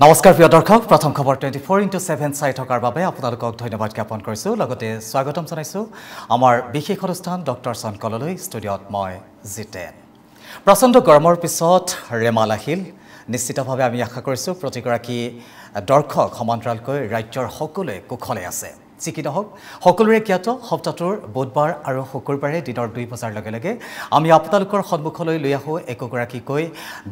নমস্কাৰ প্ৰিয় দৰ্শক প্ৰথম খবৰ 24x7 চাই থকাৰ বাবে আপোনালোকক ধন্যবাদ জ্ঞাপন কৰিছোঁ লগতে স্বাগতম জনাইছোঁ আমাৰ বিশেষ অনুষ্ঠান ডক্টৰ চনকললৈ ষ্টুডিঅ'ত মই জিতেন প্ৰচণ্ড গৰমৰ পিছত ৰেমাল আহিল নিশ্চিতভাৱে আমি আশা কৰিছোঁ প্ৰতিগৰাকী দৰ্শক সমান্তৰালকৈ ৰাজ্যৰ সকলোৱে কুশলে আছে চিকি নহওক সকলোৰে জ্ঞাত সপ্তাহটোৰ বুধবাৰ আৰু শুকুৰবাৰে দিনৰ 2 বজাৰ লগে লগে আমি আপোনালোকৰ সন্মুখলৈ লৈ আহোঁ একোগৰাকীকৈ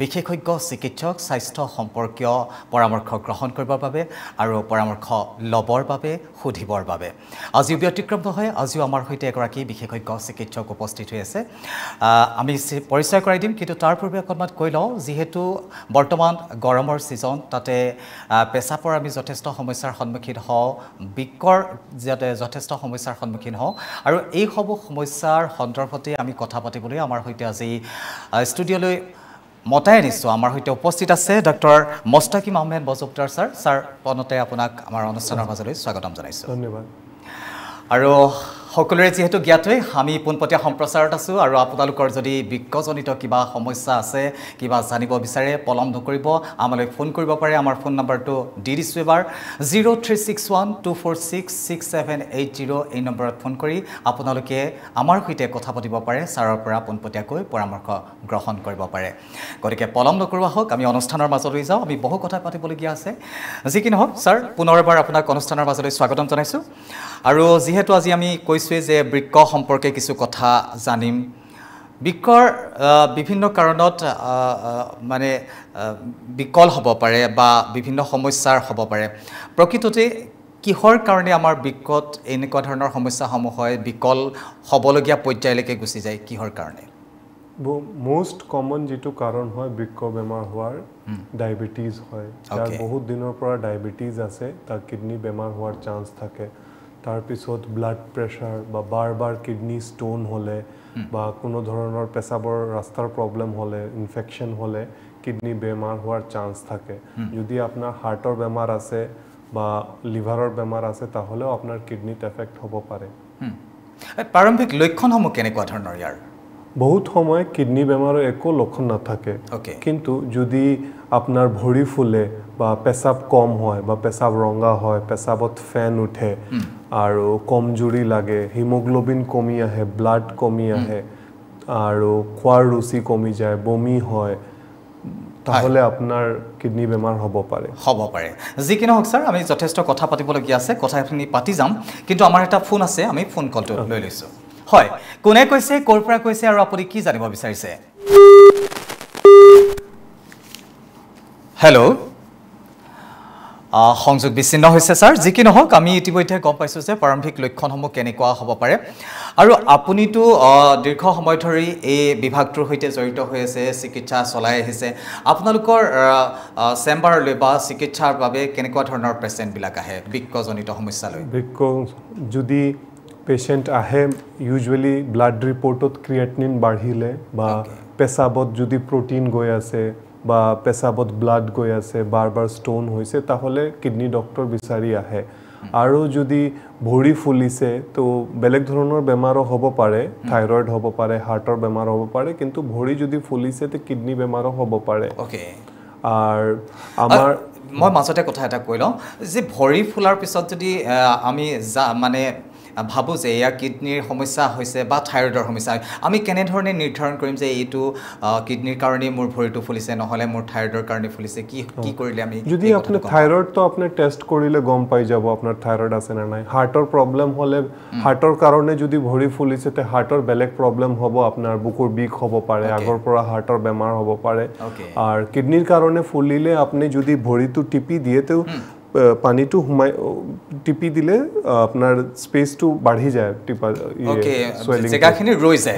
বিশেষজ্ঞ চিকিৎসক স্বাস্থ্য সম্পৰ্কীয় পৰামৰ্শ গ্ৰহণ কৰিবৰ বাবে আৰু পৰামৰ্শ ল'বৰ বাবে সুধিবৰ বাবে আজিও ব্যতিক্ৰম নহয় আজিও আমাৰ সৈতে এগৰাকী বিশেষজ্ঞ চিকিৎসক উপস্থিত হৈ আছে আমি পৰিচয় কৰাই দিম কিন্তু তাৰ পূৰ্বে অকণমান কৈ লওঁ যিহেতু বৰ্তমান গৰমৰ ছিজন তাতে পেচাবৰ আমি যথেষ্ট সমস্যাৰ সন্মুখীন হওঁ বিকৰ যাতে যথেষ্ট সমস্যাৰ সন্মুখীন হওঁ আৰু এই সব সমস্যাৰ সন্দৰ্ভতে আমি কথা পাতিবলৈ আমাৰ সৈতে আজি ষ্টুডিঅ'লৈ মতাই আনিছোঁ আমাৰ সৈতে উপস্থিত আছে ডক্টৰ মোস্তাকিম আহমেদ মজুমদাৰ ছাৰ পনতে আপোনাক আমাৰ অনুষ্ঠানৰ মাজলৈ স্বাগতম জনাইছোঁ ধন্যবাদ আৰু সকলোৰে যেহেতু জ্ঞাতই আমি পোনপটীয়া সম্প্ৰচাৰত আছোঁ আৰু আপোনালোকৰ যদি বিজ্ঞজনিত কিবা সমস্যা আছে কিবা জানিব বিচাৰে পলম নকৰিব আমালৈ ফোন কৰিব পাৰে আমাৰ ফোন নম্বৰটো দি দিছোঁ এবাৰ 0361246670 এই নম্বৰত ফোন কৰি আপোনালোকে আমাৰ সৈতে কথা পাতিব পাৰে ছাৰৰ পৰা পোনপটীয়াকৈ পৰামৰ্শ গ্ৰহণ কৰিব পাৰে গতিকে পলম নকৰোৱা হওক আমি অনুষ্ঠানৰ মাজলৈ যাওঁ আমি বহু কথা পাতিবলগীয়া আছে যি কি নহওক ছাৰ পুনৰবাৰ আপোনাক অনুষ্ঠানৰ মাজলৈ স্বাগতম জনাইছোঁ আৰু যিহেতু আজি আমি কৈছোঁৱে যে বৃক্ক সম্পৰ্কে কিছু কথা জানিম বৃক্কৰ বিভিন্ন কাৰণত মানে বিকল হ'ব পাৰে বা বিভিন্ন সমস্যাৰ হ'ব পাৰে প্ৰকৃততে কিহৰ কাৰণে আমাৰ বৃক্কত এনেকুৱা ধৰণৰ সমস্যাসমূহ হয় বিকল হ'বলগীয়া পৰ্যায়লৈকে গুচি যায় কিহৰ কাৰণে মোষ্ট কমন যেটো কাৰণ হয় বৃক্ক বেমাৰ হোৱাৰ ডায়াবেটিস হয় যাৰ বহুত দিনৰ পৰা ডায়াবেটিস আছে তাৰ কিডনি বেমাৰ হোৱাৰ চান্স থাকে তাৰ পিছত ব্লাড প্ৰেছাৰ বা বাৰ কিডনি ষ্টোন হ'লে বা কোনো ধৰণৰ পেচাবৰ ৰাস্তাৰ প্ৰবলেম হ'লে ইনফেকশ্যন হ'লে কিডনি বেমাৰ হোৱাৰ চান্স থাকে যদি আপোনাৰ হাৰ্টৰ বেমাৰ আছে বা লিভাৰৰ বেমাৰ আছে তাহলেও আপোনাৰ কিডনিত এফেক্ট হ'ব পাৰে প্ৰাৰম্ভিক লক্ষণসমূহ কেনেকুৱা ধৰণৰ ইয়াৰ বহুত সময় কিডনি বেমাৰৰ একো লক্ষণ নাথাকে কিন্তু যদি আপোনাৰ ভৰি ফুলে বা পেচাব কম হয় বা পেচাব ৰঙা হয় পেচাবত ফেন উঠে আৰু কমজুৰি লাগে হিমোগ্লোবিন কমি আহে ব্লাড কমি আহে আৰু খোৱাৰ ৰুচি কমি যায় বমি হয় তাহলে আপোনাৰ কিডনি বেমাৰ হ'ব পাৰে যি কি নহওক ছাৰ আমি যথেষ্ট কথা পাতিবলগীয়া আছে কথাখিনি পাতি যাম কিন্তু আমাৰ এটা ফোন আছে আমি ফোন কলটো লৈ লৈছোঁ হয় কোনে কৈছে ক'ৰ পৰা কৈছে আৰু আপুনি কি জানিব বিচাৰিছে হেল্ল' সংযোগ বিচ্ছিন্ন হৈছে ছাৰ যি কি নহওক আমি ইতিমধ্যে গম পাইছোঁ যে প্ৰাৰম্ভিক লক্ষণসমূহ কেনেকুৱা হ'ব পাৰে আৰু আপুনিতো দীৰ্ঘ সময় ধৰি এই বিভাগটোৰ সৈতে জড়িত হৈ আছে চিকিৎসা চলাই আহিছে আপোনালোকৰ চেম্বাৰলৈ বা চিকিৎসাৰ বাবে কেনেকুৱা ধৰণৰ পেচেণ্টবিলাক আহে বৃক্কজনিত সমস্যালৈ বৃক্ক যদি পেশেন্ট আহে ইউজুৱেলি ব্লাড ৰিপৰ্টত ক্ৰিয়েটিনিন বাঢ়িলে বা পেচাবত যদি প্ৰটিন গৈ আছে বা পেচাবত ব্লাড গৈ আছে বাৰ ষ্টোন হৈছে তাহলে কিডনি ডক্টৰ বিচাৰি আহে আৰু যদি ভৰি ফুলিছে তো বেলেগ ধৰণৰ বেমাৰো হ'ব পাৰে থাইৰয়েড হ'ব পাৰে হাৰ্টৰ বেমাৰ হ'ব পাৰে কিন্তু ভৰি যদি ফুলিছে তে কিডনি বেমাৰো হ'ব পাৰে আৰু আমাৰ মই মাজতে কথা এটা কৈ লওঁ যে ভৰি ফুলাৰ পিছত যদি আমি মানে ভাবোঁ যে এয়া কিডনিৰ সমস্যা হৈছে বা থাইৰয়েডৰ সমস্যা আমি কেনেধৰণে নিৰ্ধাৰণ কৰিম যে এইটো কিডনিৰ কাৰণে মোৰ ভৰিটো ফুলিছে নহ'লে মোৰ থাইৰয়েডৰ কাৰণে ফুলিছে কি কৰিলে আমি যদি আপুনি থাইৰয়েডটো আপুনি টেষ্ট কৰিলে গম পাই যাব আপোনাৰ থাইৰয়েড আছে নে নাই হাৰ্টৰ প্ৰবলেম হ'লে হাৰ্টৰ কাৰণে যদি ভৰি ফুলিছে তে হাৰ্টৰ বেলেগ প্ৰবলেম হ'ব আপোনাৰ বুকুৰ বিষ হ'ব পাৰে আগৰ পৰা হাৰ্টৰ বেমাৰ হ'ব পাৰে আৰু কিডনিৰ কাৰণে ফুলিলে আপুনি যদি ভৰিটো টিপি দিয়ে তো পানীটো হুমাই টিপি দিলে আপোনাৰ স্পেসটো বাঢ়ি যায় টিপা জেগাখিনি ৰৈ যায়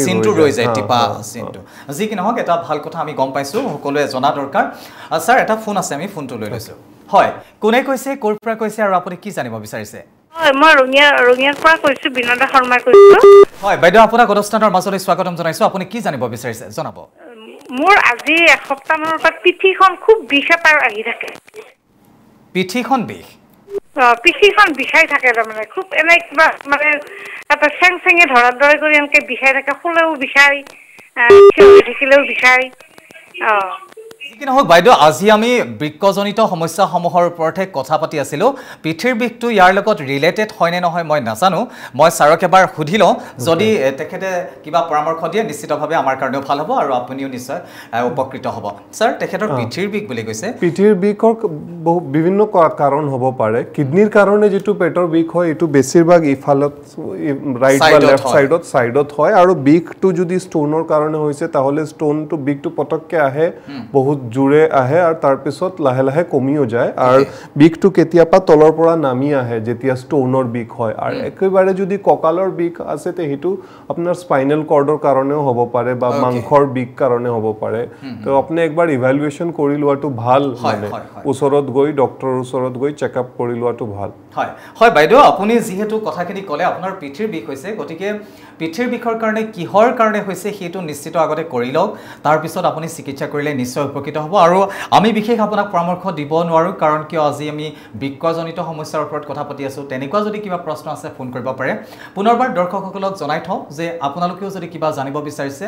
চিনটো ৰৈ যায় টিপা চিনটো যি কি নহওক এটা ভাল কথা আমি গম পাইছোঁ সকলোৱে জনা দৰকাৰ ছাৰ এটা ফোন আছে আমি ফোনটো লৈ লৈছোঁ হয় কোনে কৈছে ক'ৰ পৰা কৈছে আৰু আপুনি কি জানিব বিচাৰিছে মই ৰঙিয়াৰ পৰা কৈছোঁ বিনোদা শৰ্মা কৈছোঁ হয় বাইদেউ আপোনাক অনুষ্ঠানৰ মাজলৈ স্বাগতম জনাইছোঁ আপুনি কি জানিব বিচাৰিছে জনাব মোৰ আজি এসপ্তাহমানৰ পৰা পিঠিখন খুব বিষ এটা আহি থাকে পিঠিখন বিষ পিঠিখন বিষাই থাকে তাৰমানে খুব এনে কিবা মানে এটা চেঙে ধৰাৰ দৰে কৰি এনেকৈ বিষাই থাকে শুলেও বিষাই থাকিলেও বিষাই কি নহওক বাইদেউ আজি আমি বৃক্কজনিত সমস্যাসমূহৰ ওপৰতহে কথা পাতি আছিলোঁ পিঠিৰ বিষটো ইয়াৰ লগত ৰিলেটেড হয়নে নহয় মই নাজানো মই ছাৰক এবাৰ সুধি লওঁ যদি তেখেতে কিবা পৰামৰ্শ দিয়ে নিশ্চিতভাৱে আমাৰ কাৰণেও ভাল হ'ব আৰু আপুনিও নিশ্চয় উপকৃত হ'ব ছাৰ তেখেতৰ পিঠিৰ বিষ বুলি কৈছে পিঠিৰ বিষৰ বিভিন্ন কাৰণ হ'ব পাৰে কিডনিৰ কাৰণে যেটো পেটৰ বিষ হয় এটো বেছিভাগ ইফালত ৰাইট বা লেফট সাইডত হয় আৰু বিষটো যদি ষ্টোনৰ কাৰণে হৈছে তাহলে ষ্টোনটো বিষটো পটককে আহে বহুত জোৰে আহে আৰু তাৰ পিছত লাহে লাহে কমিও যায় আৰু বিষটো কেতিয়াবা তলৰ পৰা নামি আহে যেতিয়া ষ্টোনৰ বিষ হয় আৰু একেবাৰে যদি কঁকালৰ বিষ আছে তে হেতু আপোনাৰ স্পাইনাল কৰ্ডৰ কাৰণেও হ'ব পাৰে বা মাংসৰ বিষ কাৰণে হ'ব পাৰে তো আপুনি একবাৰ ইভালুৱেচন কৰি লোৱাটো ভাল মানে ওচৰত গৈ ডক্টৰৰ ওচৰত গৈ চেকআপ কৰি লোৱাটো ভাল হয় হয় বাইদেউ আপুনি যেহেতু কথাখিনি ক'লে আপোনাৰ পিঠিৰ বিষ হৈছে গতিকে পিঠিৰ বিষৰ কাৰণে কিহৰ কাৰণে হৈছে সেইটো নিশ্চিত আগতে কৰি লওক তাৰ পিছত আপুনি চিকিৎসা কৰিলে নিশ্চয় উপকৃত হ'ব আৰু আমি বিশেষ আপোনাক পৰামৰ্শ দিব নোৱাৰো কাৰণ কিয় আজি আমি বৃক্কজনিত সমস্যাৰ ওপৰত কথা পাতি আছো তেনেকুৱা যদি কিবা প্ৰশ্ন আছে ফোন কৰিব পাৰে পুনৰবাৰ দৰ্শকসকলক জনাই থওঁ যে আপোনালোকেও যদি কিবা জানিব বিচাৰিছে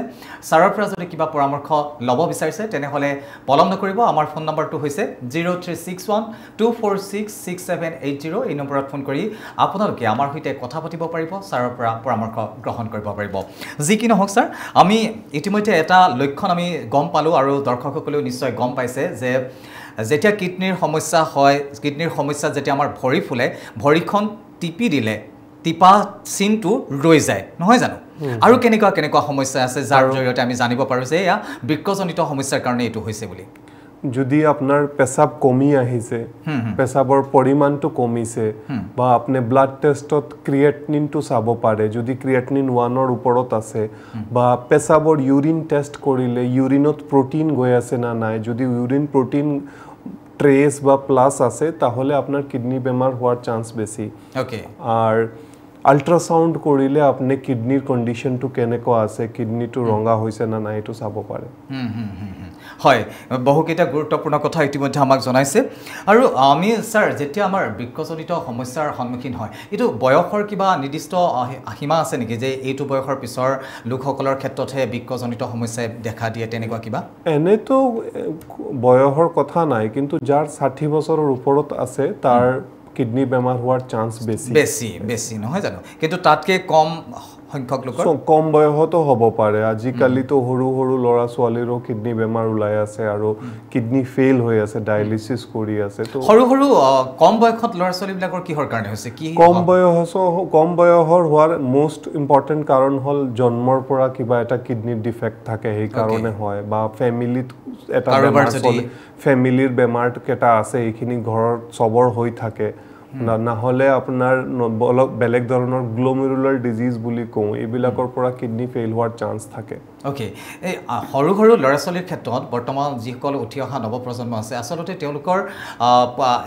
ছাৰৰ পৰা যদি কিবা পৰামৰ্শ ল'ব বিচাৰিছে তেনেহ'লে পলম নকৰিব আমাৰ ফোন নম্বৰটো হৈছে 0361246670 এই নম্বৰত ফোন কৰি আপোনালোকে আমাৰ সৈতে কথা পাতিব পাৰিব ছাৰৰ পৰা পৰামৰ্শ গ্ৰহণ কৰিব পাৰিব যি কি নহওক ছাৰ আমি ইতিমধ্যে এটা লক্ষণ আমি গম পালোঁ আৰু দৰ্শকসকলেও নিশ্চয় গম পাইছে যে যেতিয়া কিডনিৰ সমস্যা হয় কিডনিৰ সমস্যা যেতিয়া আমাৰ ভৰি ফুলে ভৰিখন টিপি দিলে টিপা চিনটো ৰৈ যায় নহয় জানো আৰু কেনেকুৱা সমস্যা আছে যাৰ জৰিয়তে আমি জানিব পাৰোঁ যে এয়া বৃক্কজনিত সমস্যাৰ কাৰণে এইটো হৈছে বুলি যদি আপোনাৰ পেছাব কমি আহিছে পেছাবৰ পৰিমাণটো কমিছে বা আপুনি ব্লাড টেষ্টত ক্ৰিয়েটিনিনটো চাব পাৰে যদি ক্ৰিয়েটিনিন 1 ৰ ওপৰত আছে বা পেছাবৰ ইউৰিন টেষ্ট কৰিলে ইউৰিনত প্ৰটিন গৈ আছে না নাই যদি ইউৰিন প্ৰটিন ট্ৰেস বা প্লাস আছে তাহলে আপনাৰ কিডনি বেমাৰ হওয়াৰ চান্স বেশি ওকে আৰ আল্ট্ৰাসাউন্ড কৰিলে আপনি কিডনিৰ কন্ডিশনটো কেনেকৈ আছে কিডনিটো ৰঙা হৈছে না নাই এটো চাব পাৰে হয় বহুকেইটা গুৰুত্বপূৰ্ণ কথা ইতিমধ্যে আমাক জনাইছে আৰু আমি স্যাৰ যেতিয়া আমাৰ বৃক্কজনিত সমস্যাৰ সন্মুখীন হয় এটো বয়সৰ কিবা নিৰ্দিষ্ট সীমা আছে নেকি যে এইটো বয়সৰ পিছৰ লোকসকলৰ ক্ষেত্ৰতহে বৃক্কজনিত সমস্যাই দেখা দিয়ে তেনেকুৱা কিবা এনেতো বয়সৰ কথা নাই কিন্তু যাৰ 60 বছৰৰ ওপৰত আছে তাৰ কিডনি বেমাৰ হোৱাৰ চান্স বেছি নহয় জানো কিন্তু তাতকে কম সংখ্যক লোকৰ কম বয়সতো হ'ব পাৰে আজিকালি তো হৰু লৰা ছোৱালীৰো কিডনি বেমাৰ ওলাই আছে আৰু কিডনি ফেইল হৈ আছে ডায়ালিসিস কৰি আছে তো হৰু কম বয়সত লৰা ছোৱালীবিলাকৰ কিহৰ কাৰণে হৈছে কি কম বয়সৰ হোৱাৰ মোস্ট ইম্পৰ্টেন্ট কাৰণ হল জন্মৰ পৰা কিবা এটা কিডনি ডিফেক্ট থাকে সেই কাৰণে হয় বা ফ্যামিলিত এটা বেমাৰ চলে ফ্যামিলিৰ বেমাৰ কেটা আছে এইখিনি ঘৰত সবৰ হৈ থাকে না হলে আপোনাৰ বেলেগ ধৰণৰ গ্লোমেৰুলাৰ ডিজিজ বুলি কওঁ এইবিলাকৰ পৰা কিডনি ফেইল হোৱাৰ চান্স থাকে ওকে এই হৰু লৰা ছোৱালীৰ ক্ষেত্ৰত বৰ্তমান যিসকল উঠি অহা নৱপ্ৰজন্ম আছে আসলতে তেওঁলোকৰ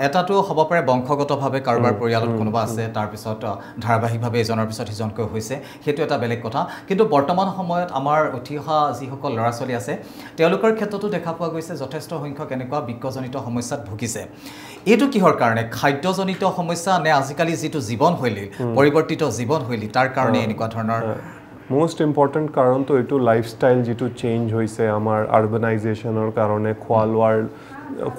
এটাটো হ'ব পাৰে বংশগতভাৱে কাৰোবাৰ পৰিয়ালত কোনোবা আছে তাৰ পিছত ধাৰাবাহিকভাৱে এজনৰ পিছত সিজনকৈ হৈছে সেইটো এটা বেলেগ কথা কিন্তু বৰ্তমান সময়ত আমাৰ উঠি অহা যিসকল লৰা ছোৱালী আছে তেওঁলোকৰ ক্ষেত্ৰতো দেখা পোৱা গৈছে যথেষ্ট সংখ্যক এনেকুৱা বৃক্কজনিত সমস্যাত ভুগিছে এইটো কিহৰ কাৰণে খাদ্যজনিত সমস্যা নে আজিকালি যেটো জীৱনশৈলী পৰিৱৰ্তিত জীৱনশৈলী তাৰ কাৰণে এনেকুৱা ধৰণৰ মোস্ট ইম্পৰ্টেন্ট কাৰণ তো এটো লাইফষ্টাইল যেটো চেঞ্জ হৈছে আমাৰ আৰবানাইজেশনৰ কাৰণে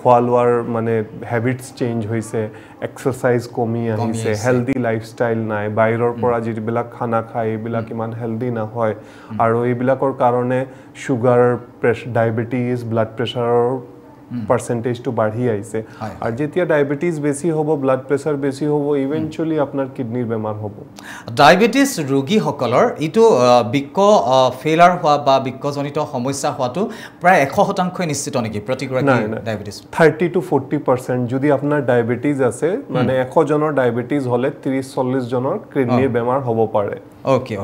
খোৱালোৱাৰ মানে হ্যাবিটস চেঞ্জ হৈছে এক্সাৰসাইজ কমি আহিছে হেলদি লাইফষ্টাইল নাই বাইৰৰ পৰা যিবিলাক খানা খাই এইবিলাক ইমান হেলদি নহয় আৰু এইবিলাকৰ কাৰণে সুগাৰ ডায়াবেটিস ব্লাড প্ৰেছাৰৰ পার্সেন্টেজ টু বাঢ়ি আইছে আর যেতিয়া ডায়াবেটিস বেশি হবো ব্লাড প্রেসার বেশি হবো ইভেন্চুয়ালি আপনার কিডনির বেমার হবো ডায়াবেটিস রোগী সকলৰ ইটো বৃক্ক ফেইলাৰ হোৱা বা বৃক্কজনিত সমস্যা হোৱাটো প্ৰায় 100% নিশ্চিত নেকি প্ৰতিগৰাকী ডায়াবেটিস 30 to 40% যদি আপনাৰ ডায়াবেটিস আছে মানে 100 জনৰ ডায়াবেটিস হলে 30-40 জনৰ কিডনিৰ বেমাৰ হ'ব পাৰে ওকে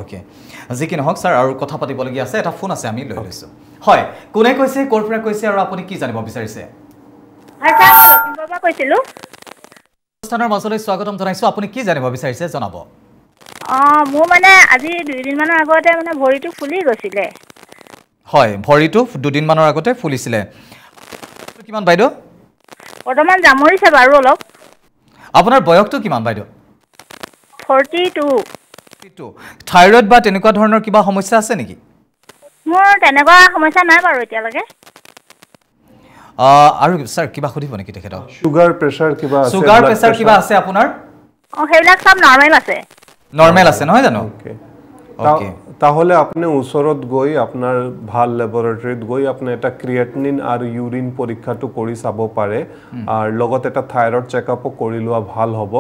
আজি কি নহওক স্যাৰ আৰু কথা পাতিবলগীয়া আছে এটা ফোন আছে আমি লৈ লৈছো হয় কোনে কৈছে কৰ পৰা কৈছে আৰু আপুনি কি জানিব বিচাৰিছে হয় স্যাৰ লখিমপুৰৰ কৈছিলো অনুষ্ঠানৰ মাজলৈ স্বাগতম জনাইছো আপুনি কি জানিব বিচাৰিছে জনাব মোৰ মানে আজি 2 দিন মানৰ আগতে মানে ভৰিটো ফুলি গৈছিলে হয় ভৰিটো 2 দিন মানৰ আগতে ফুলিছিলে কিমান বাইদেউ বৰ্তমান জামৰিছে বাৰু অলপ আপোনাৰ বয়সটো কিমান বাইদেউ 42 থাইৰয়েড বা তেনেকুৱা ধৰণৰ কিবা সমস্যা আছে নেকি মোৰ তেনেকুৱা সমস্যা নাই বাৰু এতিয়ালৈকে আৰু স্যাৰ কিবা সুধিব নেকি তেখেতক সুগাৰ প্ৰেছাৰ কিবা আছে সুগাৰ প্ৰেছাৰ কিবা আছে আপোনাৰ সেইবিলাক সব নৰ্মেল আছে নৰ্মেল আছে নহয় জানো ওকে তাহলে আপনি ওচৰত গৈ আপনাৰ ভাল ল্যাবৰেটৰিত গৈ আপনি এটা ক্ৰিয়েটিনিন আৰ ইউৰিন পৰীক্ষাটো কৰি চাব পাৰে আৰ লগত এটা থাইৰয়েড চেকআপও কৰি লোৱা ভাল হ'ব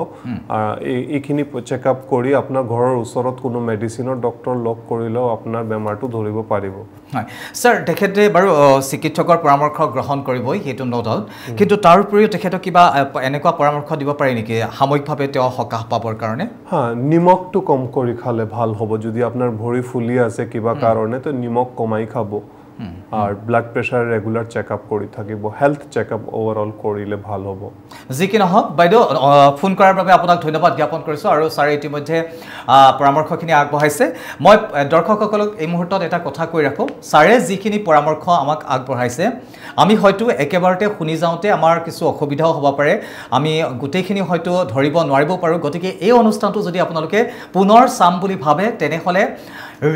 এইখিনি চেকআপ কৰি আপনাৰ ঘৰৰ ওচৰত কোনো মেডিসিনৰ ডক্টৰ লগ কৰিলেও আপনাৰ বেমাৰটো ধৰিব পাৰিব হয় স্যাৰ তেখেতে বাৰু চিকিৎসকৰ পৰামৰ্শ গ্ৰহণ কৰিবই হেতু নো ডাউট কিন্তু তাৰ উপৰিও তেখেতক কিবা এনেকুৱা পৰামৰ্শ দিব পাৰি নেকি সাময়িকভাৱে তেওঁ সকাহ পাবৰ কাৰণে হ্যাঁ নিমখটো কম কৰি খালে ভাল হ'ব যদি আপনাৰ ভৰি ফুলি আছে কিবা কাৰণে তো নিমখ কমাই খাব আৰ ব্লাড প্ৰেসাৰ ৰেগুলাৰ চেকআপ কৰি থাকিব হেলথ চেকআপ ওভাৰঅল কৰিলে ভাল হ'ব যি কি নহওক বাইদেউ ফোন কৰাৰ বাবে আপোনাক ধন্যবাদ জ্ঞাপন কৰিছোঁ আৰু ছাৰে ইতিমধ্যে পৰামৰ্শখিনি আগবঢ়াইছে মই দৰ্শকসকলক এই মুহূৰ্তত এটা কথা কৈ ৰাখোঁ ছাৰে যিখিনি পৰামৰ্শ আমাক আগবঢ়াইছে আমি হয়তো একেবাৰতে শুনি যাওঁতে আমাৰ কিছু অসুবিধাও হ'ব পাৰে আমি গোটেইখিনি হয়তো ধৰিব নোৱাৰিব পাৰোঁ গতিকে এই অনুষ্ঠানটো যদি আপোনালোকে পুনৰ চাম বুলি ভাবে তেনেহ'লে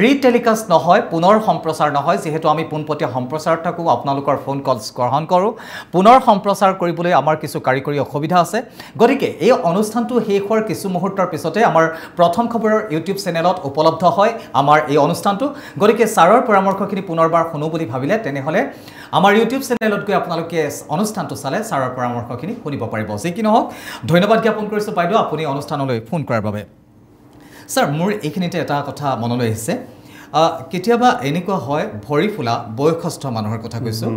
ৰিটেলিকাষ্ট নহয় পুনৰ সম্প্ৰচাৰ নহয় যেহেতু আমি পোনপটীয়া সম্প্ৰচাৰত থাকোঁ আপোনালোকৰ ফোন কলছ গ্ৰহণ কৰোঁ পুনৰ সম্প্ৰচাৰ কৰিবলৈ আমাৰ কিছু কাৰিকৰী অসুবিধা আছে গতিকে এই অনুষ্ঠানটো শেষ হোৱাৰ কিছু মুহূৰ্তৰ পিছতে আমাৰ প্ৰথম খবৰৰ ইউটিউব চেনেলত উপলব্ধ হয় আমাৰ এই অনুষ্ঠানটো গতিকে ছাৰৰ পৰামৰ্শখিনি পুনৰবাৰ শুনো বুলি ভাবিলে তেনেহ'লে আমাৰ ইউটিউব চেনেলত গৈ আপোনালোকে অনুষ্ঠানটো চালে ছাৰৰ পৰামৰ্শখিনি শুনিব পাৰিব যি কি নহওক ধন্যবাদ জ্ঞাপন কৰিছোঁ বাইদেউ আপুনি অনুষ্ঠানলৈ ফোন কৰাৰ বাবে স্যাৰ মোৰ এইখিনিতে এটা কথা মনলৈ আহিছে কেতিয়াবা এনেকুৱা হয় ভৰি ফুলা বয়সস্থ মানুহৰ কথা কৈছোঁ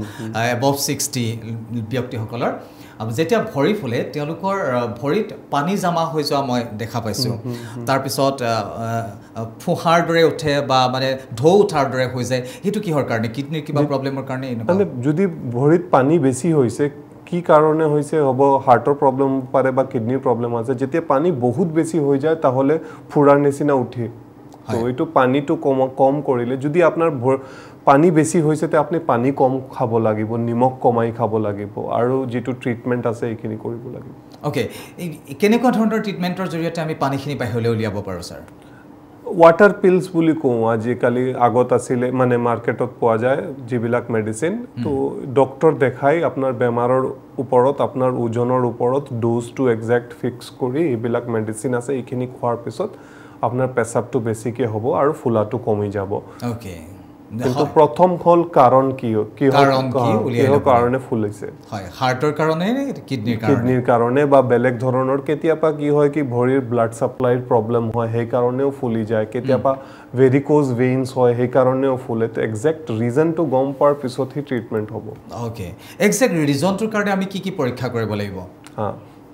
এবভ 60 ব্যক্তিসকলৰ যেতিয়া ভৰি ফুলে তেওঁলোকৰ ভৰিত পানী জমা হৈ যোৱা মই দেখা পাইছোঁ তাৰপিছত ফুহাৰ দৰে উঠে বা মানে ঢৌ উঠাৰ দৰে হৈ যায় সেইটো কিহৰ কাৰণে কিডনিৰ কিবা প্ৰব্লেমৰ কাৰণে মানে যদি ভৰিত পানী বেছি হৈছে কি কাৰণে হয়েছে হব হাৰ্টৰ প্রবলেম পারে বা কিডনির প্রবলেম আছে যেতিয়া পানি বহুত বেশি হয়ে যায় তাহলে ফুরার নিচিনা উঠে তো এইটো পানীটো কম কৰিলে যদি আপনার পানী বেশি হয়েছে তে আপনি পানী কম খাব লাগিব নিমখ কমাই খাব লাগিব আৰু যেটো ট্ৰিটমেন্ট আছে এইখিনি কৰিব লাগিব ওকে কেনেকুৱা ধৰণৰ ট্ৰিটমেন্টৰ জৰিয়তে আমি পানীখিনি বাহিৰলৈ উলিয়াব পাৰোঁ স্যাৰ ওয়াটাৰ পিলস বুলি কওঁ আজিকালি আগত আছিলে মানে মাৰ্কেটত পোৱা যায় যিবিলাক মেডিসিন তো ডক্টৰ দেখাই আপনাৰ বেমাৰৰ ওপৰত আপনাৰ ওজনৰ ওপৰত ডোজটো এক্সাক্ট ফিক্স কৰি এইবিলাক মেডিসিন আছে এইখিনি খোৱাৰ পিছত আপনাৰ পেছাবটো বেছিকে হ'ব আৰু ফুলাটো কমি যাব ওকে কিন্তু প্ৰথম হল কাৰণ কিহৰ কাৰণে ফুলিছে হয় হাৰ্টৰ কাৰণে কিডনিৰ কাৰণে বা বেলেগ ধৰণৰ কেতিয়াবা কি হয় কি ভৰিৰ ব্লাড সাপ্লাইৰ প্ৰবলেম হয় সেই কাৰণেও ফুলি যায় কেতিয়াবা ভেৰিকোজ ভেইনছ হয় সেই কাৰণেও ফুলে তো এক্সাক্ট ৰিজনটো গম পোৱাৰ পিছতহে ট্ৰিটমেন্ট হ'ব ওকে এক্সাক্ট ৰিজনটোৰ কাৰণে আমি কি পৰীক্ষা কৰিব লাগিব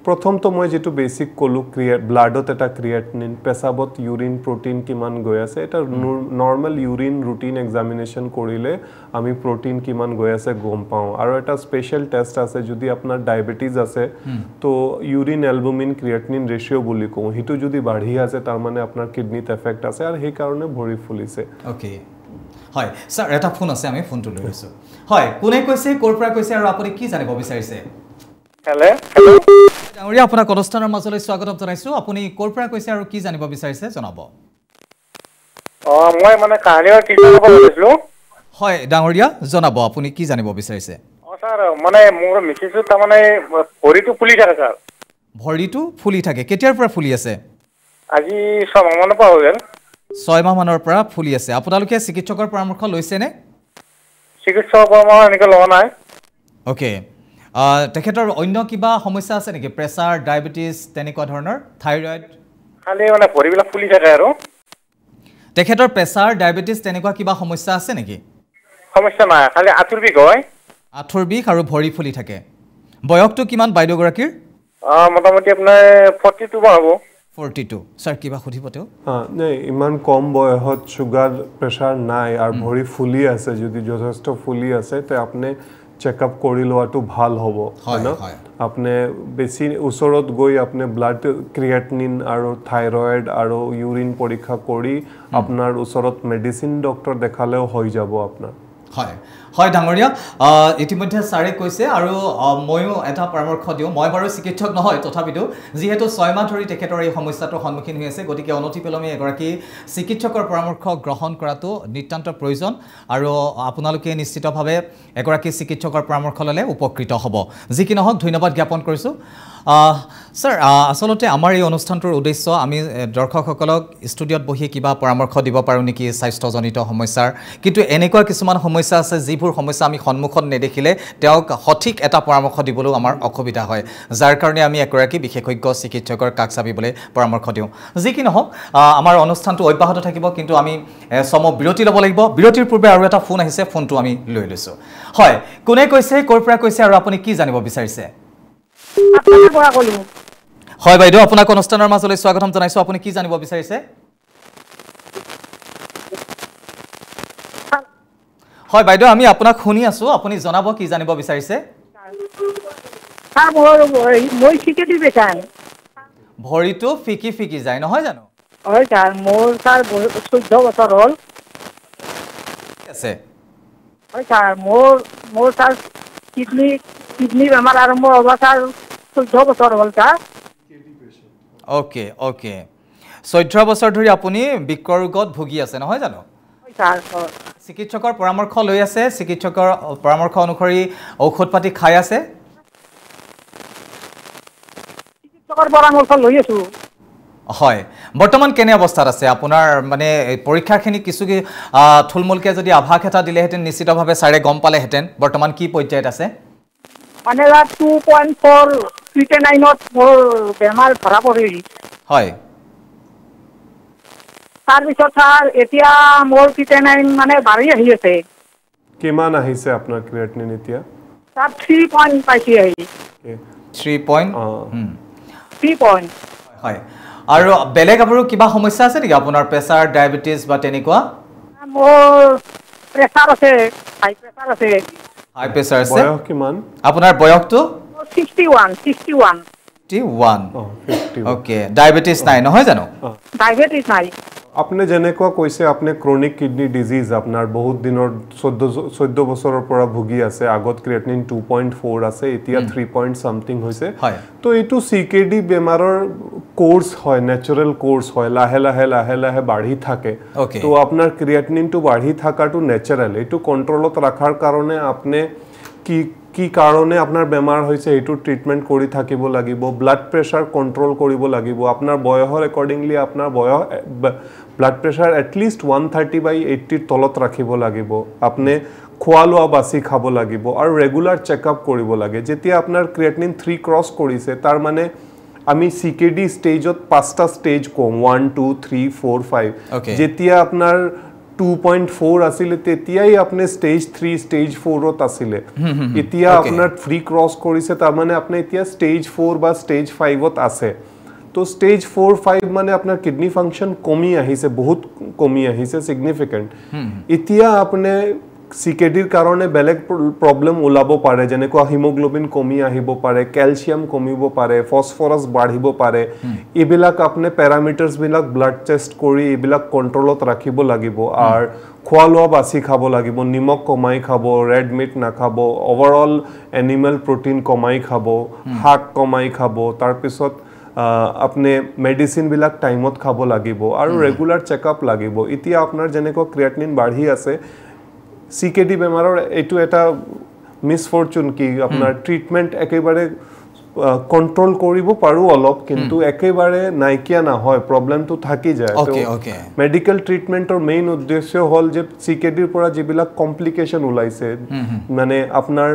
প্ৰথম তো মই যেটো বেসিক কলো ব্লাডত এটা ক্ৰিয়েটিনিন পেছাবত ইউৰিন প্ৰটিন কিমান গৈ আছে এটা নৰ্মাল ইউৰিন ৰুটিন এক্সামিনেশন কৰিলে আমি প্ৰটিন কিমান গৈ আছে গম পাওঁ আৰু এটা স্পেশাল টেষ্ট আছে যদি আপোনাৰ ডায়াবেটিস আছে তো ইউৰিন এলবুমিন ক্ৰিয়েটিনিন ৰেশিও বুলি কওঁ হিটো যদি বাঢ়ি আছে তাৰ মানে আপোনাৰ কিডনিত এফেক্ট আছে আৰু সেই কাৰণে ভৰি ফুলিছে ওকে হয় স্যাৰ এটা ফোন আছে আমি ফোনটো লৈ আছো হয় কোনে কৈছে ক'ৰ পৰা কৈছে আৰু আপুনি কি জানিব বিচাৰিছে হেল্ল' ডাঙৰীয়া আপোনাক অনুষ্ঠানৰ মাজলৈ স্বাগতম জনাইছো আপুনি ক'ৰ পৰা কৈছে আৰু কি জানিব বিচাৰিছে জনাব মই মানে কাহানিৰ টিচাৰ হ'ব কৈছিলো হয় ডাঙৰীয়া জনাব আপুনি কি জানিব বিচাৰিছে স্যাৰ মানে মোৰ মিছেছৰ তাৰ মানে ভৰিটো ফুলি থাকে স্যাৰ ভৰিটো ফুলি থাকে কেতিয়াৰ পৰা ফুলি আছে আজি 6 মাহমানৰ পৰা হৈ গ'ল 6 মাহমানৰ পৰা ফুলি আছে আপোনালোকে চিকিৎসকৰ পৰামৰ্শ লৈছে নে চিকিৎসকৰ পৰামৰ্শ এনেকৈ লোৱা নাই ওকে তেখেতৰ অন্য কিবা সমস্যা আছে নেকি প্ৰেছাৰ ডায়াবেটিস তেনেকুৱা ধৰণৰ থাইৰয়েড খালি মানে ভৰিবিলাক ফুলি থাকে আৰু তেখেতৰ প্ৰেছাৰ ডায়াবেটিস তেনেকুৱা কিবা সমস্যা আছে নেকি সমস্যা নাই খালি আঁঠুৰ বিষ হয় আঁঠুৰ বিষ আৰু ভৰি ফুলি থাকে বয়সটো কিমান বাইদেউগৰাকীৰ মোটামুটি আপোনাৰ 42 মান হ'ব 42 স্যাৰ কিবা সুধিব তেও নাই ইমান কম বয়সত সুগাৰ প্ৰেছাৰ নাই আৰু ভৰি ফুলি আছে যদি যথেষ্ট ফুলি আছে তে আপনি চেকআপ কৰি লোৱাটো ভাল হ'ব হয় না আপনি বেছি ওচৰত গৈ আপনি ব্লাড ক্ৰিয়েটিনিন আৰু থাইৰয়েড আৰু ইউৰিন পৰীক্ষা কৰি আপোনাৰ ওচৰত মেডিসিন ডক্টৰ দেখালেও হৈ যাব আপোনাৰ হয় হয় ডাঙৰীয়া ইতিমধ্যে ছাৰে কৈছে আৰু ময়ো এটা পৰামৰ্শ দিওঁ মই বাৰু চিকিৎসক নহয় তথাপিতো যিহেতু 6 মাহ ধৰি তেখেতৰ এই সমস্যাটোৰ সন্মুখীন হৈ আছে গতিকে অনতিপলমে এগৰাকী চিকিৎসকৰ পৰামৰ্শ গ্ৰহণ কৰাটো নিতান্ত প্ৰয়োজন আৰু আপোনালোকে নিশ্চিতভাৱে এগৰাকী চিকিৎসকৰ পৰামৰ্শ ল'লে উপকৃত হ'ব যি কি নহওক ধন্যবাদ জ্ঞাপন কৰিছোঁ স্যাৰ আসলতে আমাৰ এই অনুষ্ঠানটোৰ উদ্দেশ্য আমি দৰ্শকসকলক ষ্টুডিঅ'ত বহি কিবা পৰামৰ্শ দিব পাৰোঁ নেকি স্বাস্থ্যজনিত সমস্যাৰ কিন্তু এনেকুৱা কিছুমান সমস্যা আছে যিবোৰ সমস্যা আমি সন্মুখত নেদেখিলে তেওঁক সঠিক এটা পৰামৰ্শ দিবলৈও আমাৰ অসুবিধা হয় যাৰ কাৰণে আমি এগৰাকী বিশেষজ্ঞ চিকিৎসকৰ কাষ চাপিবলৈ পৰামৰ্শ দিওঁ যি কি নহওক আমাৰ অনুষ্ঠানটো অব্যাহত থাকিব কিন্তু আমি সম বিৰতি ল'ব লাগিব বিৰতিৰ পূৰ্বে আৰু এটা ফোন আহিছে ফোনটো আমি লৈ লৈছোঁ হয় কোনে কৈছে ক'ৰ পৰা কৈছে আৰু আপুনি কি জানিব বিচাৰিছে হয় বাইদেউ আপোনাক অনুষ্ঠানৰ মাজলৈ স্বাগতম জনাইছোঁ আপুনি কি জানিব বিচাৰিছে হয় বাইদেউ আমি আপোনাক শুনি আছোঁ আপুনি জনাব কি জানিব বিচাৰিছে মই চিকেটি বেচাই ভৰিটো ফিকি ফিকি যায় নহয় জানো হয় ছাৰ মোৰ ছাৰ 14 বছৰ হ'ল আছে হয় ছাৰ মোৰ ছাৰ কিডনি বেমাৰ আৰম্ভ হ'ব ছাৰ 14 বছৰ হ'ল ছাৰ অ'কে 14 বছৰ ধৰি আপুনি বৃক্ক ৰোগত ভুগি আছে নহয় জানো হয় ছাৰ চিকিৎসকৰ পৰামৰ্শ লৈ আছে চিকিৎসকৰ পৰামৰ্শ অনুসৰি ঔষধ পাতি খাই আছে চিকিৎসকৰ পৰামৰ্শ লৈ আছোঁ হয় বৰ্তমান কেনে অৱস্থাত আছে আপোনাৰ মানে পৰীক্ষাখিনি কিছু থুলমূলকৈ যদি আভাস এটা দিলেহেঁতেন নিশ্চিতভাৱে ছাৰে গম পালেহেঁতেন বৰ্তমান কি পৰ্যায়ত আছে মানে 2.4 ক্ৰিটেনাইনত মোৰ বেমাৰ ধৰা পৰিল হয় তাৰপিছত ছাৰ এতিয়া মোৰ ক্ৰিটেনাইন মানে বাঢ়ি আহি আছে কিমান আহিছে আপোনাৰ ক্ৰিয়েটিনিন এতিয়া ছাৰ 3 পইণ্ট পাইছে আহি 3 পইণ্ট 3 পইণ্ট হয় আৰু বেলেগ আৰু কিবা সমস্যা আছে নেকি আপোনাৰ প্ৰেছাৰ ডায়েবেটিছ বা তেনেকুৱা মোৰ প্ৰেছাৰ আছে হাই প্ৰেছাৰ আছে হাই প্ৰেছাৰ আছে বয়স কিমান আপোনাৰ বয়সটো 61 অ'কে ডায়েবেটিছ নাই নহয় জানো ডায়েবেটিছ নাই আপুনি যেনেকুৱা কৈছে আপুনি ক্ৰনিক কিডনি ডিজিজ আপোনাৰ বহুত দিনৰ 14 বছৰৰ পৰা ভুগি আছে আগত ক্ৰিয়েটিনিন 2.4 আছে এতিয়া 3 পইণ্ট সামথিং হৈছে তো এইটো চিকেডি বেমাৰৰ কোৰ্স হয় নেচাৰেল কোৰ্স হয় লাহে লাহে বাঢ়ি থাকে তো আপোনাৰ ক্ৰিয়েটিনিনটো বাঢ়ি থাকাটো নেচাৰেল এইটো কন্ট্ৰলত ৰাখাৰ কাৰণে আপুনি কি কাৰণে আপনাৰ বেমাৰ হৈছে এইটো ট্ৰিটমেন্ট কৰি থাকিব লাগিব ব্লাড প্ৰেছাৰ কন্ট্ৰোল কৰিব লাগিব আপোনাৰ বয়সৰ একৰ্ডিংলি আপোনাৰ বয়স ব্লাড প্ৰেছাৰ এটলিষ্ট 130/80 তলত ৰাখিব লাগিব আপুনি খোৱা লোৱা বাছি খাব লাগিব আৰু ৰেগুলাৰ চেকআপ কৰিব লাগে যেতিয়া আপোনাৰ ক্ৰিয়েটিনিন 3 ক্ৰস কৰিছে তাৰ মানে আমি সিকেডি স্টেজত 5টা স্টেজ কম 1 2 3 4 5 যেতিয়া আপোনাৰ 2.4 আসিলে তেতিয়াই আপনি স্টেজ 3 স্টেজ 4 ত আসিলে এতিয়া আপনার ফ্রি ক্রস কৰিছে তাৰ মানে আপনি এতিয়া স্টেজ 4 বা স্টেজ 5 ত আছে তো স্টেজ 4 5 মানে আপনার কিডনি ফাংশন কমি আহিছে বহুত কমি আহিছে সিগনিফিকেন্ট এতিয়া আপনি সিকেডিৰ কাৰণে বেলেগ প্ৰবলেম ওলাব পাৰে যেনেকুৱা হিমোগ্লোবিন কমি আহিব পাৰে ক্যালসিয়াম কমিব পাৰে ফসফৰাস বাঢ়িব পাৰে এবিলাক আপনি প্যাৰামিটাৰস বিলাক ব্লাড টেষ্ট কৰি এবিলাক কন্ট্ৰোলত ৰাখিব লাগিব আৰু খোৱা লোৱা বাছি খাব লাগিব নিমখ কমাই খাব ৰেড মিট না খাব ওভাৰঅল এনিমেল প্ৰটিন কমাই খাব শাক কমাই খাব তাৰ পিছত আপনি মেডিসিন বিলাক টাইমত খাব লাগিব আৰু ৰেগুলাৰ চেকআপ লাগিব এতিয়া আপোনাৰ যেনেকুৱা ক্ৰিয়েটিনিন বাঢ়ি আছে সিকেডি বেমাৰৰ এটো এটা মিসফৰচুন কি আপোনাৰ ট্ৰিটমেন্ট একেবাৰে কন্ট্ৰোল কৰিব পাৰো অলপ কিন্তু একেবাৰে নাইকিয়া না হয় প্ৰবলেমটো থাকি যায় তো মেডিকেল ট্ৰিটমেন্টৰ মেইন উদ্দেশ্য হল যে সিকেডিৰ পৰা যিবিলাক কমপ্লিকেশন ওলাইছে মানে আপোনাৰ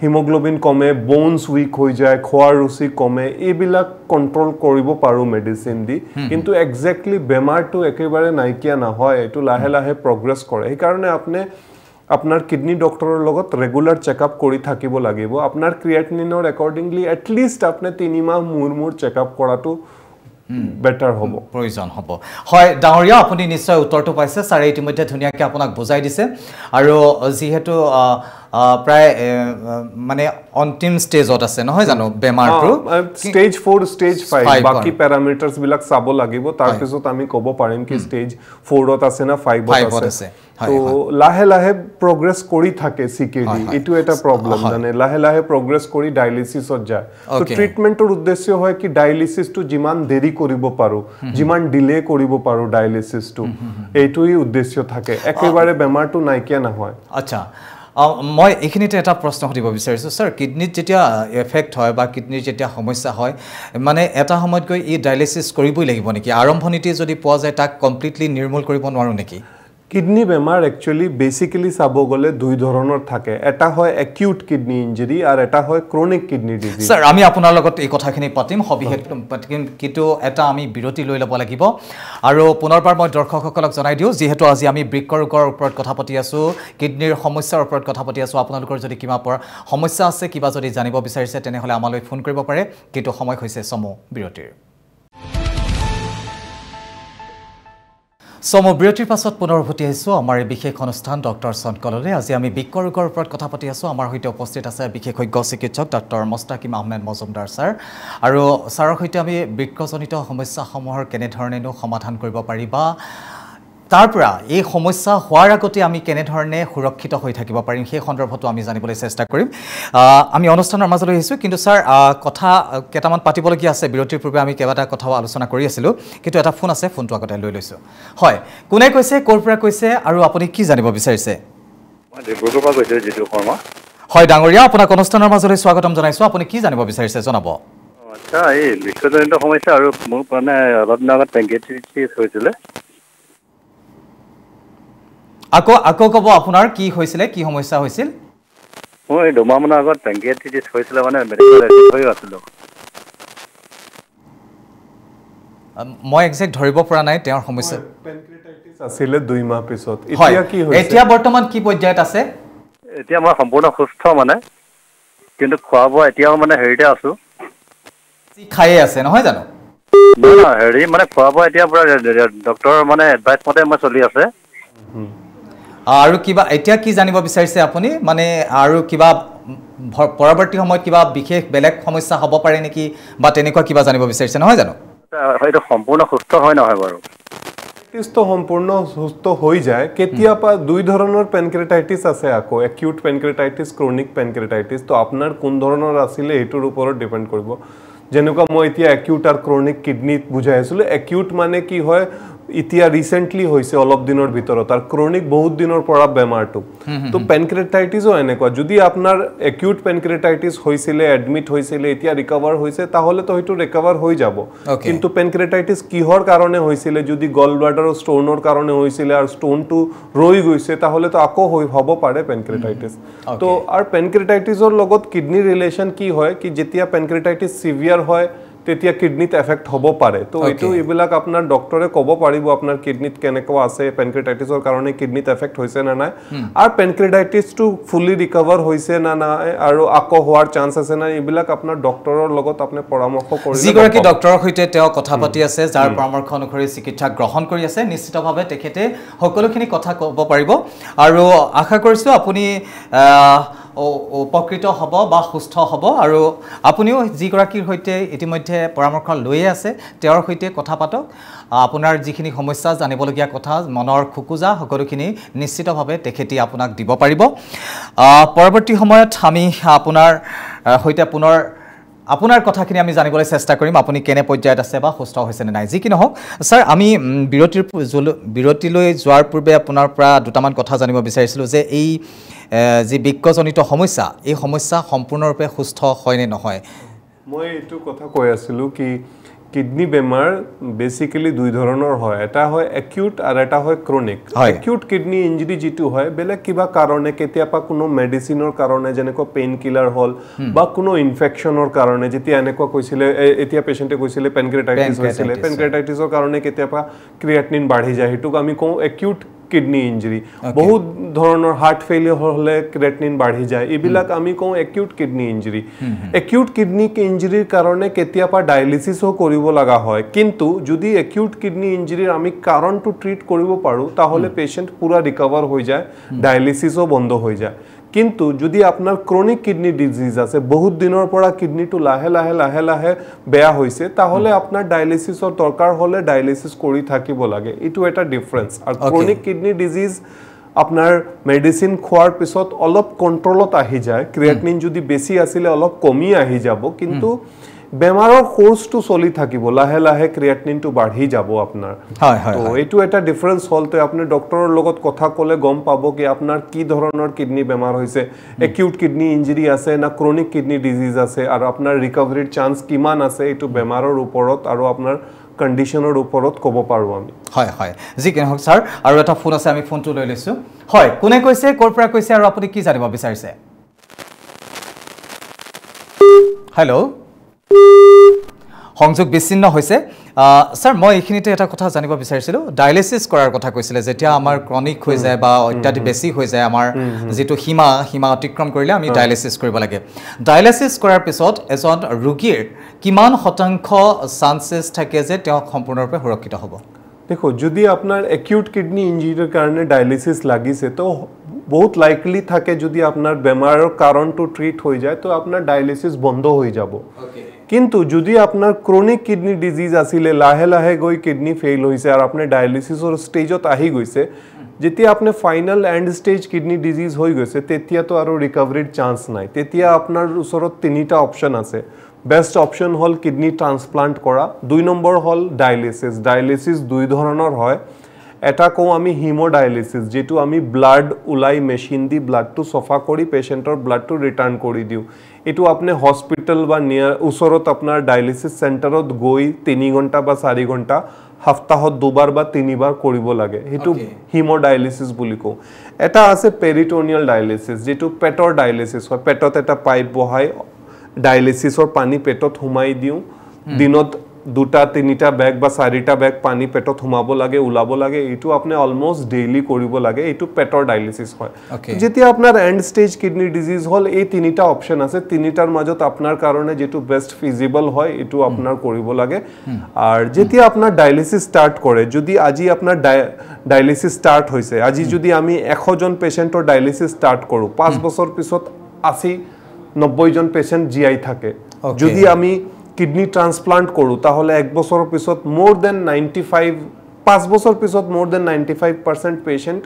হিমোগ্লোবিন কমে বোনস উইক হৈ যায় খোৱাৰ ৰুচি কমে এইবিলাক কন্ট্ৰোল কৰিব পাৰো মেডিসিন দি কিন্তু এক্স্যাক্টলি বেমাৰটো একেবাৰে নাইকিয়া না হয় এটো লাহে লাহে প্ৰগ্ৰেছ কৰে এই কাৰণে আপনি আপনাৰ কিডনি ডক্টৰৰ লগত ৰেগুলাৰ চেকআপ কৰি থাকিব লাগিব আপনাৰ ক্ৰিয়েটিনিনৰ একৰ্ডিংলি এটলিষ্ট আপনি 3 মাহ মূৰ চেকআপ কৰাটো বেটাৰ হ'ব প্ৰয়োজন হ'ব হয় ডাঙৰীয়া আপুনি নিশ্চয় উত্তৰটো পাইছে ছাৰে ইতিমধ্যে ধুনীয়াকৈ আপোনাক বুজাই দিছে আৰু যিহেতু প্ৰায় মানে অন্তিম ষ্টেজত আছে নহয় জানো বেমাৰটো ষ্টেজ 4 ষ্টেজ 5 বাকি প্যাৰামিটাৰছ বিলাক চাব লাগিব তাৰ পিছত আমি ক'ব পাৰিম কি ষ্টেজ 4ত আছে না 5ত আছে তো লাহে লাহে প্ৰগ্ৰেছ কৰি থাকে সিকেডি এটো এটা প্ৰবলেম জানে লাহে লাহে প্ৰগ্ৰেছ কৰি ডায়ালিসিছত যায় তো ট্ৰিটমেন্টৰ উদ্দেশ্য হয় কি ডায়ালিসিসটো যিমান দেৰি কৰিব পাৰো যিমান ডিলে কৰিব পাৰো ডায়ালিসিসটো এইটোই উদ্দেশ্য থাকে একেবাৰে বেমাৰটো নাইকিয়া নহয় আচ্ছা মই এইখিনিতে এটা প্ৰশ্ন সুধিব বিচাৰিছোঁ স্যাৰ কিডনিত যেতিয়া এফেক্ট হয় বা কিডনিৰ যেতিয়া সমস্যা হয় মানে এটা সময়ত গৈ এই ডায়ালিসিস কৰিবই লাগিব নেকি আৰম্ভণিতে যদি পোৱা যায় তাক কমপ্লিটলি নিৰ্মূল কৰিব নোৱাৰো নেকি কিডনি বেমাৰ একচুয়ালি বেসিক্যালি সাব গলে দুই ধৰণৰ থাকে এটা হয় একিউট কিডনি ইনজুৰি আৰু এটা হয় ক্ৰনিক কিডনি ডিজিজ স্যাৰ আমি আপোনাৰ লগত এই কথাখিনি পাতিম সবিশেষ পাতিম কিন্তু এটা আমি বিৰতি লৈ ল'ব লাগিব আৰু পুনৰবাৰ মই দৰ্শকসকলক জনাই দিওঁ যেহেতু আজি আমি বৃক্ক ৰোগৰ ওপৰত কথা পাতি আছো কিডনিৰ সমস্যাৰ ওপৰত কথা পাতি আছো আপোনালোকৰ যদি কিবা সমস্যা আছে কিবা যদি জানিব বিচাৰিছে তেনেহলে আমালৈ ফোন কৰিব পাৰে কিন্তু সময় হৈছে সমু বিৰতিৰ বিৰতিৰ পাছত পুনৰ উভতি আহিছোঁ আমাৰ এই বিশেষ অনুষ্ঠান ডক্টৰ চনকললৈ আজি আমি বৃক্ক ৰোগৰ ওপৰত কথা পাতি আছোঁ আমাৰ সৈতে উপস্থিত আছে বিশেষজ্ঞ চিকিৎসক ডক্টৰ মুস্তাকিম আহমেদ মজুমদাৰ ছাৰ আৰু ছাৰৰ সৈতে আমি বৃক্কজনিত সমস্যাসমূহৰ কেনেধৰণেনো সমাধান কৰিব পাৰি বা তাৰ পৰা এই সমস্যা হোৱাৰ আগতে আমি কেনেধৰণে সুৰক্ষিত হৈ থাকিব পাৰিম সেই সন্দৰ্ভতো আমি জানিবলৈ চেষ্টা কৰিম আমি অনুষ্ঠানৰ মাজলৈ আহিছোঁ কিন্তু ছাৰ কথা কেইটামান পাতিবলগীয়া আছে বিৰতিৰ পূৰ্বে আমি কেইবাটা কথাও আলোচনা কৰি আছিলোঁ কিন্তু এটা ফোন আছে ফোনটো আগতে লৈ লৈছোঁ হয় কোনে কৈছে ক'ৰ পৰা কৈছে আৰু আপুনি কি জানিব বিচাৰিছে মই ডিব্ৰুগড়ৰ পৰা কৈছোঁ জিতু শৰ্মা হয় ডাঙৰীয়া আপোনাক অনুষ্ঠানৰ মাজলৈ স্বাগতম জনাইছোঁ আপুনি কি জানিব বিচাৰিছে জনাব আচ্ছা এই বৃক্কজনিত সমস্যা আৰু মোৰ মানে অলপ দিনৰ আগত পেংক্ৰিয়াটাইটিছ হৈছিলে আকৌ ক'ব আপোনাৰ কি হৈছিলে কি সমস্যা হৈছিল মই 2 মাহমানৰ আগত পেংক্ৰিয়াটাইটিছ হৈছিলে মানে মেডিকেল এডমিট হৈ আছিলোঁ মই একজেক্ট ধৰিব পৰা নাই তেওঁৰ সমস্যা পেনক্ৰিয়াটাইটিছ আছিল 2 মাহ পিছত এতিয়া কি হৈছে এতিয়া বৰ্তমান কি পৰ্যায়ত আছে এতিয়া মই সম্পূৰ্ণ সুস্থ মানে কিন্তু খোৱা বোৱা এতিয়াও মানে হেৰিতে আছো খায়ে আছে নহয় জানো না হেৰি মানে খোৱা বোৱা এতিয়া পুৰা ডক্টৰ মানে এডভাইচ মতে মই চলি আছে আৰু কিবা এতিয়া কি জানিব বিচাৰিছে আপুনি মানে আৰু কিবা পৰৱৰ্তী সময়ত কিবা বিশেষ বেলেগ সমস্যা হ'ব পাৰে নেকি বা তেনেকুৱা কিবা জানিব বিচাৰিছে নহয় জানো হয়তো সম্পূৰ্ণ সুস্থ হয় নহয় বাৰু পেনক্ৰিয়াটাইটিছটো সম্পূৰ্ণ সুস্থ হৈ যায় কেতিয়াবা দুই ধৰণৰ পেনক্ৰিয়াটাইটিছ আছে আকৌ একিউট পেনক্ৰিয়াটাইটিছ ক্ৰনিক পেনক্ৰিয়াটাইটিছ তো আপোনাৰ কোন ধৰণৰ আছিলে এইটোৰ ওপৰত ডিপেন্ড কৰিব যেনেকুৱা মই এতিয়া একিউট আৰু ক্ৰনিক কিডনিত বুজাই আছিলোঁ একিউট মানে কি হয় ইতিয়া ৰিসেন্টলি হৈছে অলপ দিনৰ ভিতৰত আৰু ক্ৰনিক বহুত দিনৰ পৰা বেমাৰটো তো পেনক্ৰিয়াটাইটিছও এনেকুৱা যদি আপোনাৰ একিউট পেনক্ৰিয়াটাইটিছ হৈছিলে এডমিট হৈছিলে এতিয়া ৰিকভাৰ হৈছে তাহলে তো হয়তো ৰিকভাৰ হৈ যাব কিন্তু পেনক্ৰিয়াটাইটিছ কিহৰ কাৰণে হৈছিলে যদি গল ব্লাডাৰৰ ষ্টোনৰ কাৰণে হৈছিলে আৰু ষ্টোনটো ৰৈ গৈছে তাহলে তো আকৌ হ'ব পাৰে পেনক্ৰিয়াটাইটিছ তো আৰু পেনক্ৰিয়াটাইটিছৰ লগত কিডনি ৰিলেচন কি হয় কি যেতিয়া পেনক্ৰিয়াটাইটিছ সিভিয়াৰ হয় তেতিয়া কিডনিত এফেক্ট হ'ব পাৰে তো এটো ইবিলাক আপোনাৰ ডক্টৰে ক'ব পাৰিব আপোনাৰ কিডনিত কেনেকুৱা আছে পেনক্ৰিয়াটাইটিছৰ কাৰণে কিডনিত এফেক্ট হৈছে না নাই আৰু পেনক্ৰিয়াটাইটিছটো ফুলি ৰিকভাৰ হৈছে না নাই আৰু আকৌ হোৱাৰ চান্স আছে না ইবিলাক আপোনাৰ ডক্টৰৰ লগত আপুনি পৰামৰ্শ কৰিলে যিগৰাকী ডক্টৰৰ সৈতে তেওঁ কথা পাতি আছে যাৰ পৰামৰ্শ অনুসৰি চিকিৎসা গ্ৰহণ কৰি আছে নিশ্চিতভাৱে তেখেতে সকলোখিনি কথা ক'ব পাৰিব আৰু আশা কৰিছোঁ আপুনি উপকৃত হ'ব বা সুস্থ হ'ব আৰু আপুনিও যিগৰাকীৰ সৈতে ইতিমধ্যে পৰামৰ্শ লৈয়ে আছে তেওঁৰ সৈতে কথা পাতক আপোনাৰ যিখিনি সমস্যা জানিবলগীয়া কথা মনৰ খুকুজা সকলোখিনি নিশ্চিতভাৱে তেখেতে আপোনাক দিব পাৰিব পৰৱৰ্তী সময়ত আমি আপোনাৰ সৈতে পুনৰ আপোনাৰ কথাখিনি আমি জানিবলৈ চেষ্টা কৰিম আপুনি কেনে পৰ্যায়ত আছে বা সুস্থ হৈছে নে নাই যি কি নহওক স্যাৰ আমি বিৰতিলৈ যোৱাৰ পূৰ্বে আপোনাৰ পৰা দুটামান কথা জানিব বিচাৰিছিলোঁ যে এই যি বৃক্কজনিত সমস্যা এই সমস্যা সম্পূৰ্ণৰূপে সুস্থ হয় নে নহয় মই এইটো কথা কৈ আছিলোঁ কি কিডনি বেমাৰ বেসিক্যালি দুই ধৰণৰ হয় এটা হয় একিউট আৰু এটা হয় ক্ৰনিক একিউট কিডনি ইনজুৰি যেটো হয় বেলেগ কিবা কাৰণে কেতিয়াবা কোনো মেডিচিনৰ কাৰণে যেনেকৈ পেইন কিলাৰ হল বা কোনো ইনফেকচনৰ কাৰণে যেতিয়া এনেকুৱা কৈছিলে এতিয়া পেশেন্টে কৈছিলে পেনক্ৰিয়াটাইটিছ হৈছিলে পেনক্ৰিয়াটাইটিছৰ কাৰণে কেতিয়াবা ক্ৰিয়েটিনিন বাঢ়ি যায় হেতুক আমি কওঁ একিউট কিডনি ইনজুৰি বহুত ধৰণৰ হাৰ্ট ফেইলিয়ৰ হলে ক্ৰিয়েটিনিন বাঢ়ি যায় এইবিলাক আমি কওঁ acute kidney injury acute kidney ইনজুৰিৰ কাৰণে কেতিয়াবা ডায়ালিসিসও কৰিব লগা হয় কিন্তু যদি একিউট কিডনি ইনজুৰিৰ আমি কাৰণটো ট্ৰিট কৰিব পাৰো তাহলে পেশেন্ট পুৰা ৰিকভাৰ হৈ যায় ডায়ালিসিসও বন্ধ হৈ যায় কিন্তু যদি আপনার ক্রনিক কিডনি ডিজিজ আছে বহুত দিনের পর কিডনিটো লাহে লাহে লাহে লাহে বেয়া হইছে তাহলে আপনার ডায়ালিসিসৰ দৰকাৰ হলে ডায়ালিসিস কৰি থাকিব লাগে এটো এটা difference R chronic kidney disease আপনাৰ মেডিসিন খোৱাৰ পিছত অলপ কন্ট্ৰোলত আহি যায় ক্ৰিয়েটিনিন যদি বেশি আছিল অলপ কমি আহি যাব কিন্তু বেমাৰৰ কোৰ্সটো চলি থাকিব লাহে লাহে ক্ৰিয়েটিনিনটো বাঢ়ি যাব আপনাৰ তো এটো এটা ডিফাৰেন্স হলতে আপনি ডক্টৰৰ লগত কথা কলে গম পাবো কি আপনাৰ কি ধৰণৰ কিডনি বেমাৰ হৈছে একিউট কিডনি ইনজুরি আছে না ক্রনিক কিডনি ডিজিজ আছে আর আপনার রিকভারির চান্স কিমান আছে এটো বেমাৰৰ ওপৰত আৰু আপনাৰ কন্ডিশনৰ ওপৰত ক'ব পাৰো আমি হয় হয় জি কেন হক স্যাৰ আৰু এটা ফোন আছে আমি ফোনটো লৈ লৈছো হয় কোনে কৈছে কৰ পৰা কৈছে আৰু আপুনি কি জানিব বিচাৰিছে হেল্ল' সংযোগ বিচ্ছিন্ন হৈছে স্যাৰ মই এইখিনিতে এটা কথা জানিব বিচাৰিছিলো ডায়ালিসিস কৰাৰ কথা কৈছিলে যেতিয়া আমাৰ ক্ৰনিক হৈ যায় বা অত্যাধিক বেছি হৈ যায় আমাৰ যেটো সীমা অতিক্ৰম কৰিলে আমি ডায়ালিসিস কৰিব লাগে ডায়ালিসিস কৰাৰ পিছত এজন ৰোগীৰ কিমান শতাংশ চান্সেস থাকে যে তেওঁ সম্পূৰ্ণৰূপে সুৰক্ষিত হ'ব দেখো যদি আপনাৰ একিউট কিডনি ইনজুৰিৰ কাৰণে ডায়ালিসিস লাগিছে তো বহুত লাইকলি থাকে যদি আপনাৰ বেমাৰৰ কাৰণটো ট্রিট হৈ যায় তো আপনার ডায়ালিসিস বন্ধ হৈ যাব কিন্তু যদি আপনার ক্রনিক কিডনি ডিজিজ আসিলে লাহে লাহে গৈ কিডনি ফেইল হইছে আর আপনি ডায়ালিসিসৰ স্টেজত আহি গৈছে যেতিয়া আপনি final end stage kidney disease হৈ গৈছে তেতিয়া তো আৰু ৰিকভাৰিৰ চান্স নাই তেতিয়া আপনাৰ ওচৰত তিনিটা অপশন আছে বেস্ট অপশন হল কিডনি ট্ৰান্সপ্লান্ট কৰা দুই নম্বৰ হল ডায়ালিসিস দুই ধৰণৰ হয় এটা কো আমি হিমোডায়ালিসিস যেটো আমি ব্লাড উলাই মেশিন দি ব্লাডটো সফা কৰি পেশেন্টৰ ব্লাডটো ৰিটাৰ্ণ কৰি দিও এটো আপনি হসপিটাল বা নিয়াৰ ওচৰত আপোনাৰ ডায়ালিসিস সেন্টাৰত গৈ 3 ঘণ্টা বা 4 ঘণ্টা সপ্তাহত দুবাৰ বা তিনিবাৰ কৰিব লাগে হেতু হিমোডায়ালিসিস বুলি কও এটা আছে পেৰিটোনিয়াল ডায়ালিসিস যেটো পেটৰ ডায়ালিসিস হয় পেটত এটা পাইপ বহাই ডায়ালিসিসৰ পানী পেটত হুমাই দিও দিনত দুটা তিনিটা ব্যাগ বা চাৰিটা ব্যাগ পানী পেটত হুমাব লাগে উলাব লাগে এটো আপনি অলমোস্ট ডেইলি কৰিব লাগে এটো পেটৰ ডায়ালিসিস হয় যেতিয়া আপনাৰ এন্ড স্টেজ কিডনি ডিজিজ হল এই তিনিটা অপশন আছে তিনিটাৰ মাজত আপনাৰ কাৰণে যেটো বেস্ট ফিজিবল হয় এটো আপনাৰ কৰিব লাগে আৰ যেতিয়া আপনাৰ ডায়ালিসিস স্টাৰ্ট কৰে যদি আজি আপনাৰ ডায়ালিসিস স্টাৰ্ট হইছে আজি যদি আমি 100 জন পেশেন্টৰ ডায়ালিসিস স্টাৰ্ট কৰো 5 বছৰ পিছত 80-90 জন পেশেন্ট জিআই থাকে যদি আমি কিডনি ট্রান্সপ্লান্ট কৰো তাহলে 1 বছৰৰ পিছত মোৰ দেন 5 বছৰ পিছত মোৰ দেন 95% পেশেন্ট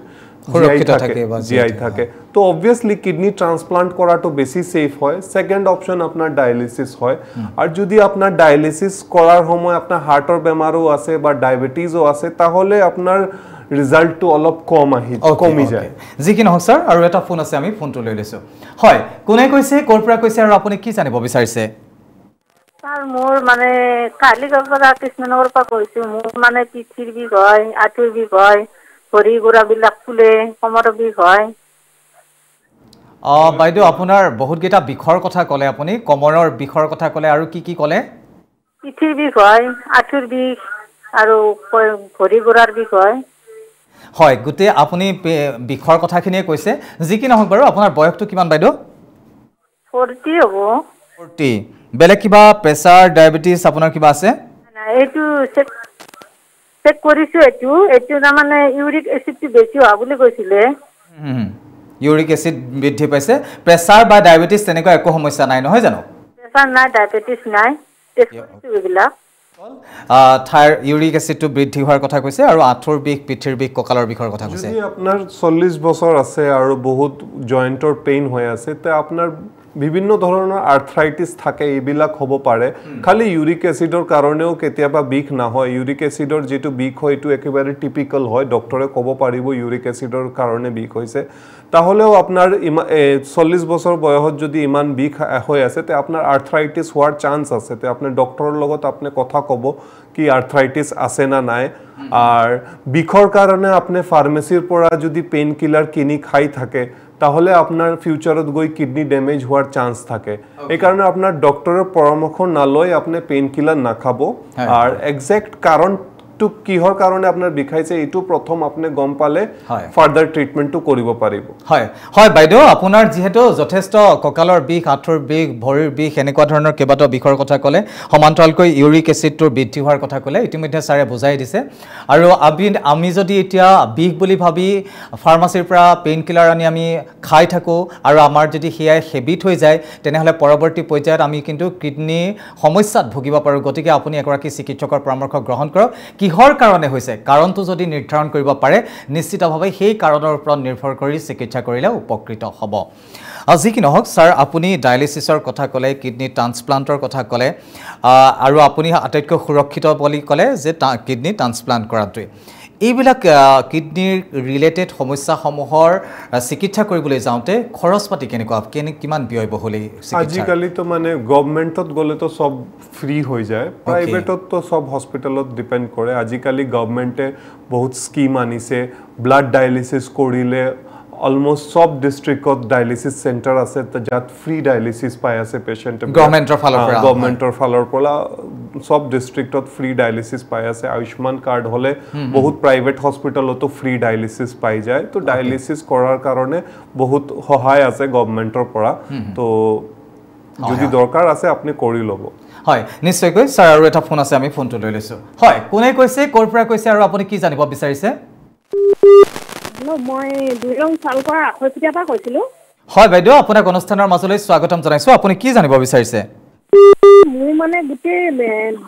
জিআই থাকে তো অবভিয়াসলি কিডনি ট্ৰান্সপ্লান্ট কৰাটো বেছি সেফ হয় সেকেন্ড অপশন আপনাৰ ডায়ালিসিস হয় আৰ যদি আপনাৰ ডায়ালিসিস কৰাৰ সময় আপনাৰ হাৰ্টৰ বেমাৰও আছে বা ডায়াবেটিসও আছে তাহলে আপনাৰ ৰিজাল্টটো অলপ কমি যায় জি কি নহক স্যাৰ আৰু এটা ফোন আছে আমি ফোনটো লৈ লৈছো হয় কোনে কৈছে কৰ পৰা কৈছে আৰু আপুনি কি জানিব বিচাৰিছে স্যাৰ মোৰ মানে কালিগড় কৃষ্ণনগৰ পৰা কৈছো মোৰ মানে পিঠিৰ বিষ হয় আঁঠুৰ বিষ হয় ভৰি গোৰাবিলাক ফুলে কমৰ বিষ হয় বাইদেউ আপোনাৰ বহুত কেইটা বিষৰ কথা ক'লে আপুনি কমৰৰ বিষৰ কথা ক'লে আৰু কি ক'লে পিঠিৰ বিষ হয় আঁঠুৰ বিষ আৰু ভৰি গোৰাৰ বিষ হয় হয় গুতে আপুনি বিষৰ কথাখিনিয়ে কৈছে যি কি নহওক বাৰু আপোনাৰ বয়সটো কিমান বাইদেউ 40 হ'ব 40 বেলেগ কিবা প্ৰেছাৰ ডায়াবেটিস আপোনাৰ কিবা আছে না এইটো চেক কৰিছো এইটো না মানে ইউৰিক এসিডটো বেছি হোৱা বুলি কৈছিলে ইউৰিক এসিড বৃদ্ধি পাইছে প্ৰেছাৰ বা ডায়াবেটিস তেনেকুৱা একো সমস্যা নাই নহয় জানো প্ৰেছাৰ নাই ডায়াবেটিস নাই টেষ্ট কৰিছো এইবিলাক থাইৰ ইউৰিক এসিডটো বৃদ্ধি হোৱাৰ কথা কৈছে আৰু আঁঠুৰ বিষ পিঠিৰ বিষ কঁকালৰ বিষৰ কথা কৈছে যদি আপোনাৰ 40 বছৰ আছে আৰু বহুত জয়েন্টৰ পেইন হৈ আছে তে আপোনাৰ বিভিন্ন ধৰণৰ আৰ্থ্ৰাইটিস থাকে এইবিলাক হ'ব পাৰে খালি ইউৰিক এসিডৰ কাৰণেও কেতিয়াবা বিষ নহয় ইউৰিক এসিডৰ যেটো বিষ হয় এটো একেবাৰে টিপিক্যাল হয় ডক্টৰে ক'ব পাৰিব ইউৰিক এসিডৰ কাৰণে বিষ হৈছে তাহলেও আপনাৰ 40 বছৰ বয়সত যদি ইমান বিষ হৈ আছে তে আপনাৰ আৰ্থ্ৰাইটিস হোৱাৰ চান্স আছে তে আপনি ডক্টৰৰ লগত আপনি কথা ক'ব কি আৰ্থ্ৰাইটিস আছে না নাই আৰ বিষৰ কাৰণে আপনি ফাৰ্মেসিৰ পৰা যদি পেইন কিলাৰ কিনি খাই থাকে তাহলে আপনাৰ ফিউচাৰত গৈ কিডনি ড্যামেজ হোৱাৰ চান্স থাকে এই কাৰণে আপনাৰ ডক্টৰৰ পৰামৰ্শ নালৈ আপনি পেইন কিলাৰ না খাবো আৰ এক্সাক্ট কাৰণ বিকটো কিহৰ কাৰণে আপোনাৰ বিষাইছে এইটো প্ৰথম আপুনি গম পালে হয় ফাৰ্দাৰ ট্ৰিটমেন্টটো কৰিব পাৰিব হয় হয় বাইদেউ আপোনাৰ যেহেতু যথেষ্ট কঁকালৰ বিষ আঁঠুৰ বিষ ভৰিৰ বিষ এনেকুৱা ধৰণৰ কেইবাটাও বিষৰ কথা ক'লে সমান্তৰালকৈ ইউৰিক এচিডটোৰ বৃদ্ধি হোৱাৰ কথা ক'লে ইতিমধ্যে ছাৰে বুজাই দিছে আৰু আমি যদি এতিয়া বিষ বুলি ভাবি ফাৰ্মাচীৰ পৰা পেইন কিলাৰ আনি আমি খাই থাকোঁ আৰু আমাৰ যদি সেয়াই হেবিট হৈ যায় তেনেহ'লে পৰৱৰ্তী পৰ্যায়ত আমি কিন্তু কিডনিৰ সমস্যাত ভুগিব পাৰোঁ গতিকে আপুনি এগৰাকী চিকিৎসকৰ পৰামৰ্শ গ্ৰহণ কৰক কিহৰ কাৰণে হৈছে কাৰণটো যদি নিৰ্ধাৰণ কৰিব পাৰে নিশ্চিতভাৱে সেই কাৰণৰ ওপৰত নিৰ্ভৰ কৰি চিকিৎসা কৰিলে উপকৃত হ'ব আজি কি নহওক ছাৰ আপুনি ডায়ালিচিছৰ কথা ক'লে কিডনি ট্ৰান্সপ্লান্টৰ কথা ক'লে আৰু আপুনি আটাইতকৈ সুৰক্ষিত বুলি ক'লে যে কিডনি ট্ৰান্সপ্লান্ট কৰাটোৱে এইবিলাক কিডনিৰ ৰিলেটেড সমস্যাসমূহৰ চিকিৎসা কৰিবলৈ যাওঁতে খৰচ পাতি কেনেকুৱা কিমান ব্যয়বহুল আজিকালি তো মানে গভৰ্ণমেণ্টত গ'লে তো সব ফ্ৰী হৈ যায় প্ৰাইভেটত তো সব হস্পিটেলত ডিপেণ্ড কৰে আজিকালি গভৰ্ণমেণ্টে বহুত স্কিম আনিছে ব্লাড ডায়ালিচিছ কৰিলে অলমোস্ট সব ডিস্ট্ৰিক্টত ডায়ালিচিছ চেণ্টাৰ আছে যাত ফ্ৰী ডায়ালিচিছ পাই আছে পেশেণ্টে গভৰ্ণমেণ্টৰ ফালৰ পৰা সব ডিস্ট্ৰিক্টত ফ্ৰী ডায়ালিচিছ পাই আছে আয়ুষ্মান কাৰ্ড হ'লে বহুত প্ৰাইভেট হস্পিটেলতো ফ্ৰী ডায়ালিচিছ পাই যায় তো ডায়ালিচিছ কৰাৰ কাৰণে বহুত সহায় আছে গভৰ্ণমেণ্টৰ পৰা তো যদি দৰকাৰ আছে আপুনি কৰি ল'ব হয় নিশ্চয়কৈ ছাৰ আৰু এটা ফোন আছে আমি ফোনটো লৈ লৈছোঁ হয় কোনে কৈছে ক'ৰ পৰা কৈছে আৰু আপুনি কি জানিব বিচাৰিছে মই দুইৰং চালকৰ আখৈপিটিয়াৰ পৰা কৈছিলোঁ হয় বাইদেউ আপোনাক অনুষ্ঠানৰ মাজলৈ স্বাগতম জনাইছোঁ আপুনি কি জানিব বিচাৰিছে মোৰ মানে গোটেই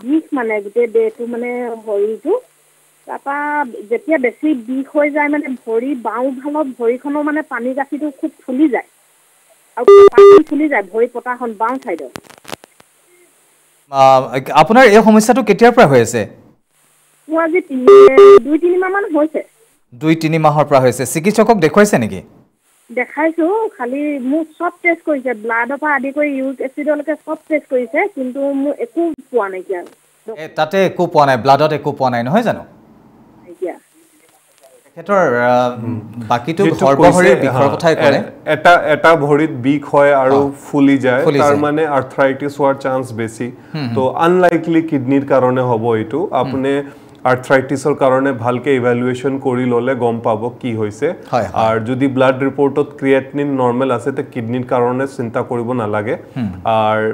বিষ মানে গোটেই দেহটো মানে ভৰিটো তাৰপৰা যেতিয়া বেছি বিষ হৈ যায় মানে ভৰি বাওঁফালত ভৰিখনৰ মানে পানী গাঁঠিটো খুব ফুলি যায় আৰু পানী ফুলি যায় ভৰি পতাখন বাওঁ ছাইডত আপোনাৰ এই সমস্যাটো কেতিয়াৰ পৰা হৈ আছে মোৰ আজি 2-3 মাহমান হৈছে 2-3 মাহৰ পৰা হৈছে চিকিৎসকক দেখুৱাইছে নেকি দেখাইছোঁ খালি মোক চব টেষ্ট কৰিছে ব্লাডৰ পৰা আদি কৰি ইউৰিক এচিডলৈকে চব টেষ্ট কৰিছে কিন্তু মোৰ একো পোৱা নাইকিয়া তাতে একো পোৱা নাই ব্লাডত একো পোৱা নাই নহয় জানো তেখেতৰ বাকীটো সৰ্বশৰীৰ বিষৰ কথাই ক'লে এটা ভৰিত বিষ হয় আৰু ফুলি যায় তাৰ মানে আৰ্থ্ৰাইটিছ হোৱাৰ চান্স বেছি তো আনলাইকলি কিডনিৰ কাৰণে হ'ব এইটো আপুনি আৰ্থ্ৰাইটিছৰ কাৰণে ভালকে ইভালুৱেশ্যন কৰি ল'লে গম পাব কি হৈছে আৰু যদি ব্লাড ৰিপৰ্টত ক্ৰিয়েটিনিন নৰ্মেল আছে তে কিডনিৰ কাৰণে চিন্তা কৰিব নালাগে আৰু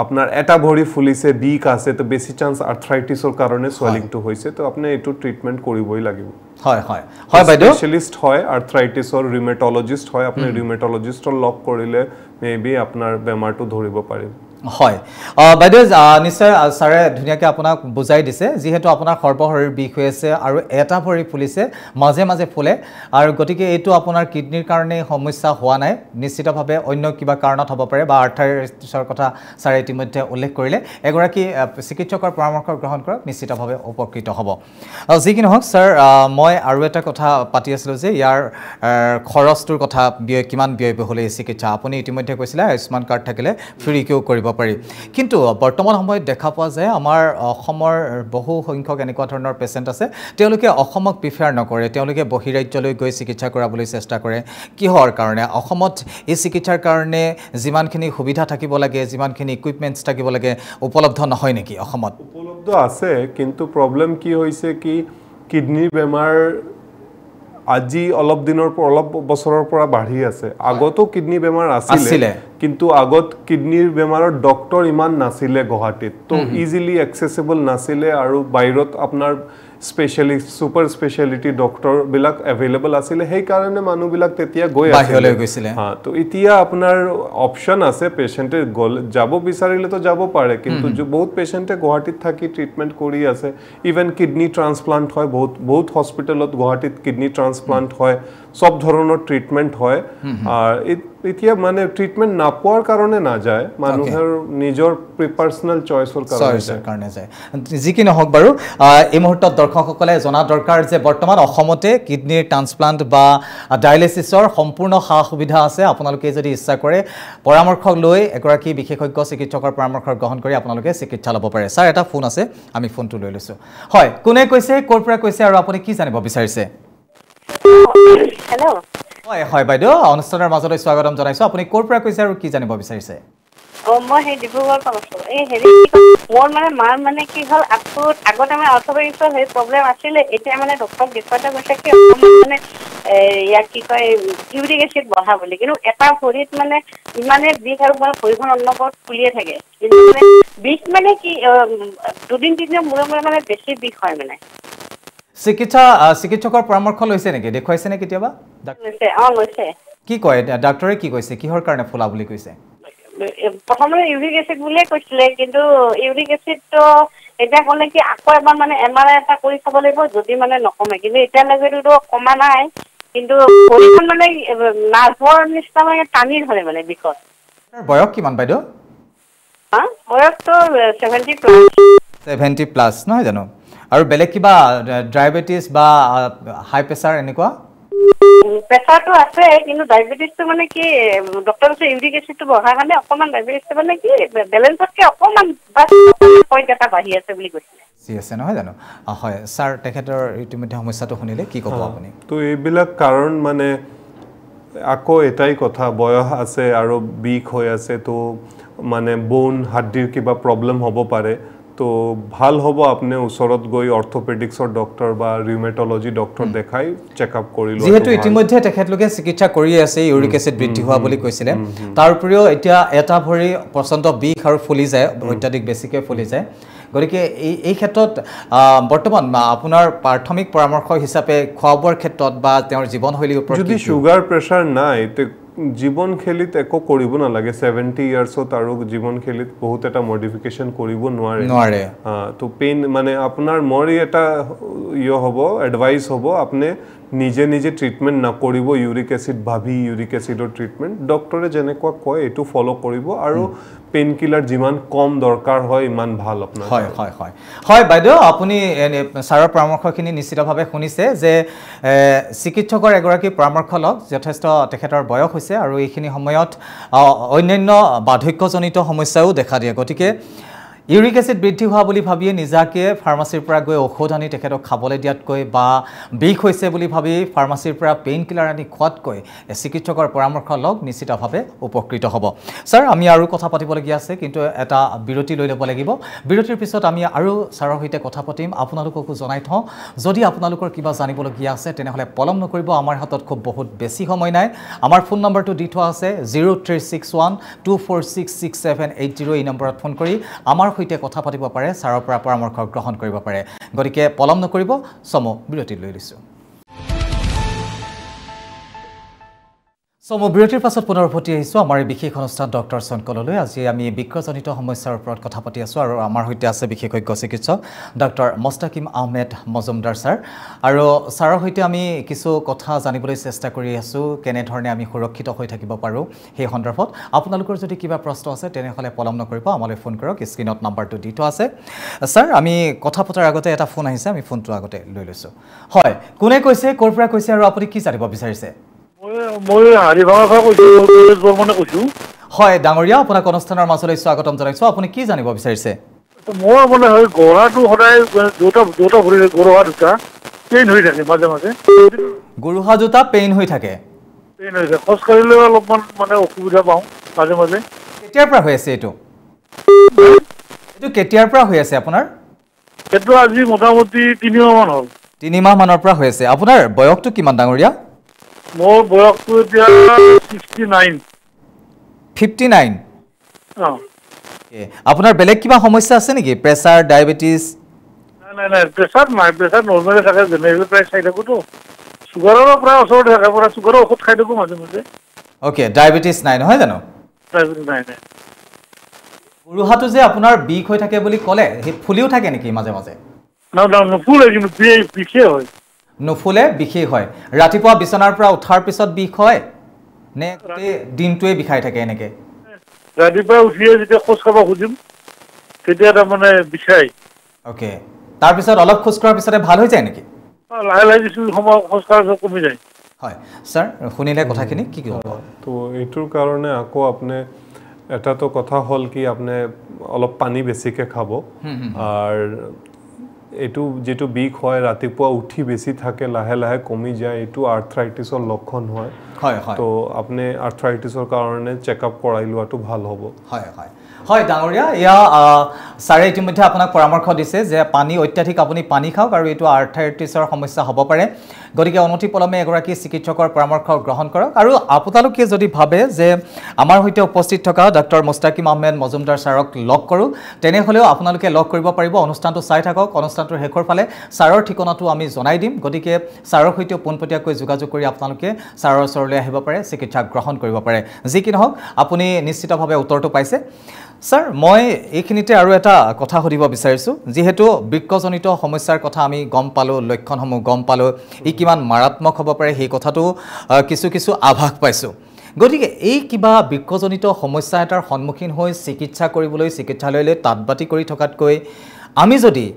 আপনাৰ এটা ভৰি ফুলিছে বিষ আছে তো বেছি চান্স আৰ্থ্ৰাইটিছৰ কাৰণে সোয়েলিংটো হৈছে তো আপুনি এটো ট্ৰিটমেন্ট কৰিবই লাগিব হয় হয় হয় বাইদেউ স্পেশালিস্ট হয় আৰ্থ্ৰাইটিছৰ ৰিমেটলজিষ্ট হয় আপুনি ৰিমেটলজিষ্টৰ লগ কৰিলে মেবি আপোনাৰ বেমাৰটো ধৰিব পাৰিব হয় বাইদেউ নিশ্চয় ছাৰে ধুনীয়াকৈ আপোনাক বুজাই দিছে যিহেতু আপোনাৰ সৰ্বশৰীৰ বিষ হৈ আছে আৰু এটা ভৰি ফুলিছে মাজে মাজে ফুলে আৰু গতিকে এইটো আপোনাৰ কিডনিৰ কাৰণে সমস্যা হোৱা নাই নিশ্চিতভাৱে অন্য কিবা কাৰণত হ'ব পাৰে বা আৰ্থ্ৰাইটিছৰ কথা ছাৰে ইতিমধ্যে উল্লেখ কৰিলে এগৰাকী চিকিৎসকৰ পৰামৰ্শ গ্ৰহণ কৰক নিশ্চিতভাৱে উপকৃত হ'ব যি কি নহওক ছাৰ মই আৰু এটা কথা পাতি আছিলোঁ যে ইয়াৰ খৰচটোৰ কথা কিমান ব্যয়বহুল এই চিকিৎসা আপুনি ইতিমধ্যে কৈছিলে আয়ুষ্মান কাৰ্ড থাকিলে ফ্ৰীকেও কৰিব পাৰি কিন্তু বৰ্তমান সময়ত দেখা পোৱা যায় আমাৰ অসমৰ বহু সংখ্যক এনেকুৱা ধৰণৰ পেচেণ্ট আছে তেওঁলোকে অসমক প্ৰিফাৰ নকৰে তেওঁলোকে বহিৰাজ্যলৈ গৈ চিকিৎসা কৰাবলৈ চেষ্টা কৰে কিহৰ কাৰণে অসমত এই চিকিৎসাৰ কাৰণে যিমানখিনি সুবিধা থাকিব লাগে যিমানখিনি ইকুইপমেণ্টছ থাকিব লাগে উপলব্ধ নহয় নেকি অসমত উপলব্ধ আছে কিন্তু প্ৰবলেম কি হৈছে কি কিডনি বেমাৰ আজি অলপ দিনৰ পৰা অলপ বছৰৰ পৰা বাঢ়ি আছে আগতো কিডনি বেমাৰ আছিল কিন্তু আগত কিডনিৰ বেমাৰৰ ডক্টৰ ইমান নাছিলে গুৱাহাটীত তো ইজিলি এক্সেসিবল নাছিলে আৰু বাহিৰত আপোনাৰ স্পেশালিষ্ট সুপাৰ স্পেশালিটি ডক্টৰ বিলাক अवेलेबल আছিল সেই কাৰণে মানুহ বিলাক তেতিয়া গৈ গৈছিলে হ্যাঁ তো এতিয়া আপোনাৰ অপচন আছে পেশেন্টে যাব বিচাৰিলে তো যাব পাৰে কিন্তু বহুত পেশেন্টে গুৱাহাটীত থাকি ট্ৰিটমেন্ট কৰি আছে ইভেন কিডনি ট্ৰান্সপ্লান্ট হয় বহুত হস্পিটেলত গুৱাহাটীত কিডনি ট্ৰান্সপ্লান্ট হয় সব ধৰণৰ ট্ৰিটমেন্ট হয় আৰ এতিয়া মানে ট্ৰিটমেন্ট নাপোৱাৰ কাৰণে না যায় মানুহৰ নিজৰ পাৰ্সোনাল চয়েসৰ কাৰণে যায় যি কি নহওক বাৰু এই মুহূৰ্তত দৰ্শকসকলে জনা দৰকাৰ যে বৰ্তমান অসমতে কিডনিৰ ট্ৰান্সপ্লান্ট বা ডায়ালিচিছৰ সম্পূৰ্ণ সা সুবিধা আছে আপোনালোকে যদি ইচ্ছা কৰে পৰামৰ্শ লৈ এগৰাকী বিশেষজ্ঞ চিকিৎসকৰ পৰামৰ্শ গ্ৰহণ কৰি আপোনালোকে চিকিৎসা ল'ব পাৰে ছাৰ এটা ফোন আছে আমি ফোনটো লৈ লৈছোঁ হয় কোনে কৈছে ক'ৰ পৰা কৈছে আৰু আপুনি কি জানিব বিচাৰিছে হেল্ল' হয় হয় বাইদেউ অনুষ্ঠানৰ মাজলৈ স্বাগতম জনাইছোঁ আপুনি ক'ৰ পৰা কৈছে আৰু কি জানিব বিচাৰিছে মই সেই ডিব্ৰুগড়ৰ পৰা কৈছোঁ। এই হেৰি মোৰ মানে মাৰ মানে কি হ'ল আঁঠুত আগতে মানে অৰ্থপেডিক্সৰ সেই প্ৰব্লেম আছিলে, এতিয়া মানে ডক্টৰক দেখুৱাতে কৈছে কি অকণমান মানে ইয়াক কি কয় ইউৰিক এচিড বঢ়া বুলি, কিন্তু এটা ভৰিত মানে ইমানে বিষ আৰু মানে ভৰিখন অনবৰত ফুলিয়ে থাকে, কিন্তু মানে বিষ মানে কি 2-3 দিনৰ মূৰে মূৰে মানে বেছি বিষ হয় মানে। চিকিৎসকৰ পৰামৰ্শ লৈছে নেকি, দেখুৱাইছে নে কেতিয়াবা? লৈছে। কি কয় ডাক্তৰে, কি কৈছে, কিহৰ কাৰণে ফুলা বুলি কৈছে? প্ৰথমতে ইউৰিক এচিড বুলিয়ে কৈছিলে, কিন্তু ইউৰিক এচিডটো এতিয়া ক'লে কি আকৌ এবাৰ মানে MRI এটা কৰি চাব লাগিব, যদি মানে নকমে, কিন্তু এতিয়ালৈকেতো কমা নাই, কিন্তু ভৰিখন মানে নাৰ্ভৰ নিচিনা মানে টানি ধৰে মানে বিষত। বয়স কিমান বাইদেউ? বয়সটো 70+। 70+ নহয় জানো? আৰু বেলেগ কিবা ডায়েবেটিছ বা হাই প্ৰেছাৰ এনেকুৱা? প্ৰেছাৰটো আছে, কিন্তু ডায়েবেটিছটো মানে কি ডক্টৰে কৈছে ইউৰিক এচিডটো বঢ়াৰ কাৰণে অকণমান ডায়েবেটিছটো মানে কি বেলেঞ্চতকৈ অকণমান পইণ্ট এটা বাঢ়ি আছে বুলি কৈছিলে। আছে নহয় জানো? হয় ছাৰ, তেখেতৰ ইতিমধ্যে সমস্যাটো শুনিলে, কি ক'ব আপুনি? তো এইবিলাক কাৰণ মানে আকৌ এটাই কথা, বয়স আছে আৰু বিষ হৈ আছে, তো মানে বোন হাড়দিৰ কিবা প্ৰব্লেম হ'ব পাৰে, তো ভাল হ'ব আপুনি ওচৰত গৈ অৰ্থপেডিক্সৰ ডক্টৰ বা ৰিউমেটলজি ডক্টৰ দেখাই চেকআপ কৰি লোৱা। যেহেতু ইতিমধ্যে তেখেতলোকে চিকিৎসা কৰি আছে, ইউৰিক এচিড বৃদ্ধি হোৱা বুলি কৈছিলে, তাৰ উপৰিও এতিয়া এটা ভৰি প্ৰচণ্ড বিষ আৰু ফুলি যায়, অত্যাধিক বেছিকৈ ফুলি যায়, গতিকে এই ক্ষেত্ৰত বৰ্তমান আপোনাৰ প্ৰাথমিক পৰামৰ্শ হিচাপে খোৱা বোৱাৰ ক্ষেত্ৰত বা তেওঁৰ জীৱনশৈলীৰ ওপৰত, যদি চুগাৰ প্ৰেছাৰ নাই জীৱনশৈলীত একো কৰিব নালাগে। 70 ইয়াৰ্ছত আৰু জীৱনশৈলীত বহুত এটা মডিফিকেশ্যন কৰিব নোৱাৰে। তো পেইন মানে আপোনাৰ মোৰ এটা হ'ব এডভাইচ হ'ব, আপুনি নিজে নিজে ট্ৰিটমেণ্ট নকৰিব, ইউৰিক এচিড ভাবি ইউৰিক এচিডৰ ট্ৰিটমেণ্ট ডক্টৰে যেনেকুৱা কয় এইটো ফ'ল' কৰিব, আৰু পেইন কিলাৰ যিমান কম দৰকাৰ হয় ইমান ভাল আপোনাৰ। হয় বাইদেউ, আপুনি ছাৰৰ পৰামৰ্শখিনি নিশ্চিতভাৱে শুনিছে যে চিকিৎসকৰ এগৰাকী পৰামৰ্শ লওক, যথেষ্ট তেখেতৰ বয়স হৈছে আৰু এইখিনি সময়ত অন্যান্য বাৰ্ধক্যজনিত সমস্যাও দেখা দিয়ে, গতিকে ইউৰিক এচিড বৃদ্ধি হোৱা বুলি ভাবিয়ে নিজাকে ফাৰ্মাচীৰ পৰা গৈ ঔষধ আনি তেখেতক খাবলৈ দিয়াতকৈ বা বিষ হৈছে বুলি ভাবি ফাৰ্মাচীৰ পৰা পেইন কিলাৰ আনি খোৱাতকৈ চিকিৎসকৰ পৰামৰ্শ লওক, নিশ্চিতভাৱে উপকৃত হ'ব। ছাৰ, আমি আৰু কথা পাতিবলগীয়া আছে, কিন্তু এটা বিৰতি লৈ ল'ব লাগিব। বিৰতিৰ পিছত আমি আৰু ছাৰৰ সৈতে কথা পাতিম। আপোনালোককো জনাই থওঁ, যদি আপোনালোকৰ কিবা জানিবলগীয়া আছে তেনেহ'লে পলম নকৰিব, আমাৰ হাতত খুব বহুত বেছি সময় নাই। আমাৰ ফোন নম্বৰটো দি থোৱা আছে 0361246670, এই নম্বৰত ফোন কৰি আমাৰ সৈতে কথা পাতিব পাৰে, ছাৰৰ পৰা পৰামৰ্শ গ্ৰহণ কৰিব পাৰে। গতিকে পলম নকৰিব, চমু বিৰতি লৈ লৈছোঁ। বিৰতিৰ পাছত পুনৰ উভতি আহিছোঁ আমাৰ এই বিশেষ অনুষ্ঠান ডক্টৰ চনকললৈ। আজি আমি বৃক্কজনিত সমস্যাৰ ওপৰত কথা পাতি আছোঁ আৰু আমাৰ সৈতে আছে বিশেষজ্ঞ চিকিৎসক ডক্টৰ মস্তাকিম আহমেদ মজুমদাৰ ছাৰ, আৰু ছাৰৰ সৈতে আমি কিছু কথা জানিবলৈ চেষ্টা কৰি আছোঁ, কেনেধৰণে আমি সুৰক্ষিত হৈ থাকিব পাৰোঁ সেই সন্দৰ্ভত। আপোনালোকৰ যদি কিবা প্ৰশ্ন আছে তেনেহ'লে পলম নকৰিব, আমালৈ ফোন কৰক, স্ক্ৰীণত নাম্বাৰটো দি থোৱা আছে। ছাৰ, আমি কথা পতাৰ আগতে এটা ফোন আহিছে, আমি ফোনটো আগতে লৈ লৈছোঁ। হয়, কোনে কৈছে, ক'ৰ পৰা কৈছে, আৰু আপুনি কি জানিব বিচাৰিছে? মই হাৰিভাঙাৰ পৰা কৈছোঁ। হয় ডাঙৰীয়া, আপোনাক অনুষ্ঠানৰ মাজলৈ স্বাগতম জনাইছোঁ। আপুনি কি জানিব বিচাৰিছে? মোৰ মানে গৰুহাটো সদায় দুটা ভৰি গৰুহা দুটা পেইন হৈ থাকে মাজে মাজে। গৰুহা দুটা পেইন হৈ থাকে? পেইন হৈ থাকে, খোজ কাঢ়িলেও অলপমান মানে অসুবিধা পাওঁ মাজে মাজে। কেতিয়াৰ পৰা হৈ আছে এইটো? এইটো কেতিয়াৰ পৰা হৈ আছে আপোনাৰ? এইটো আজি মোটামুটি 3 মাহ মান হ'ল। 3 মাহ মানৰ পৰা হৈ আছে। আপোনাৰ বয়সটো কিমান ডাঙৰীয়া? মোৰ বয়সটো এতিয়া 69। 59? আপোনাৰ বেলেগ কিবা সমস্যা আছে নেকি? Pressure, diabetes? নাই, প্ৰেছাৰ নাই, প্ৰেছাৰ নৰ্মেলি থাকে, জেনেৰেলি প্ৰায় খাই থাকোঁতো। চুগাৰৰো প্ৰায় ওচৰতে থাকে, পৰা চুগাৰৰ ঔষধ খাই থাকোঁ মাজে মাজে। অ'কে, ডায়েবেটিছ নাই নহয় জানো? ডায়েবেটিছ নাই। গৰুহাটো যে আপোনাৰ বিষ হৈ থাকে বুলি ক'লে, সেই ফুলিও থাকে নেকি মাজে মাজে? নুফুলে, কিন্তু বিষে হয়। নুফুলে, বিষেই হয়। ৰাতিপুৱা বিচনাৰ পৰা উঠাৰ পিছত বিষ হয় নে গোটেই দিনটোৱে বিষাই থাকে এনেকে? ৰাতিপুৱা উঠিয়ে যেতিয়া খোজ কাঢ়িব খুজিম তেতিয়া তাৰমানে বিষাই। অ'কে, তাৰপিছত অলপ খোজ কঢ়াৰ পিছতে ভাল হৈ যায় নেকি? লাহে লাহে কিছু সময় খোজ কঢ়াৰ কমি যায়। হয় ছাৰ, শুনিলে কথাখিনি, কি কি হ'ব? তো এইটোৰ কাৰণে আকৌ আপুনি এটাতো কথা হ'ল কি আপুনি অলপ পানী বেছিকৈ খাব, আৰু এইটো যেটো বিষ হয় ৰাতিপুৱা উঠি বেছি থাকে লাহে লাহে কমি যায় এইটো আৰ্থ্ৰাইটিছৰ লক্ষণ হয় হয় হয় তো আপুনি আৰ্থ্ৰাইটিছৰ কাৰণে চেকআপ কৰাই লোৱাটো ভাল হ'ব হয় হয় হয় ডাঙৰীয়া ইয়া ছাৰে ইতিমধ্যে আপোনাক পৰামৰ্শ দিছে যে পানী অত্যাধিক আপুনি পানী খাওক আৰু এইটো আৰ্থ্ৰাইটিছৰ সমস্যা হ'ব পাৰে গতিকে অনতিপলমে এগৰাকী চিকিৎসকৰ পৰামৰ্শ গ্ৰহণ কৰক আৰু আপোনালোকে যদি ভাবে যে আমাৰ হৈতে উপস্থিত থকা ডক্টৰ মুস্তাকিম আহমেদ মজুমদাৰ ছাৰক লগ কৰোঁ তেনেহ'লেও আপোনালোকে লগ কৰিব পাৰিব অনুষ্ঠানটো চাই থাকক অনুষ্ঠানটোৰ শেষৰ ফালে ছাৰৰ ঠিকনাটো আমি জনাই দিম গতিকে ছাৰৰ সৈতে পোনপটীয়াকৈ যোগাযোগ কৰি আপোনালোকে ছাৰৰ ওচৰলৈ আহিব পাৰে চিকিৎসা গ্ৰহণ কৰিব পাৰে যি কি নহওক আপুনি নিশ্চিতভাৱে উত্তৰটো পাইছে স্যাৰ মই এইখিনিতে আৰু এটা কথা সুধিব বিচাৰিছোঁ যেহেতু বৃক্কজনিত সমস্যাৰ কথা আমি গম পালোঁ লক্ষণসমূহ গম পালোঁ ই কিমান মাৰাত্মক হ'ব পাৰে সেই কথাটো কিছু আভাস পাইছোঁ গতিকে এই কিবা বৃক্কজনিত সমস্যা এটাৰ সন্মুখীন হৈ চিকিৎসা কৰিবলৈ চিকিৎসালয়লৈ তাঁতবাতি কৰি থকাতকৈ আমি যদি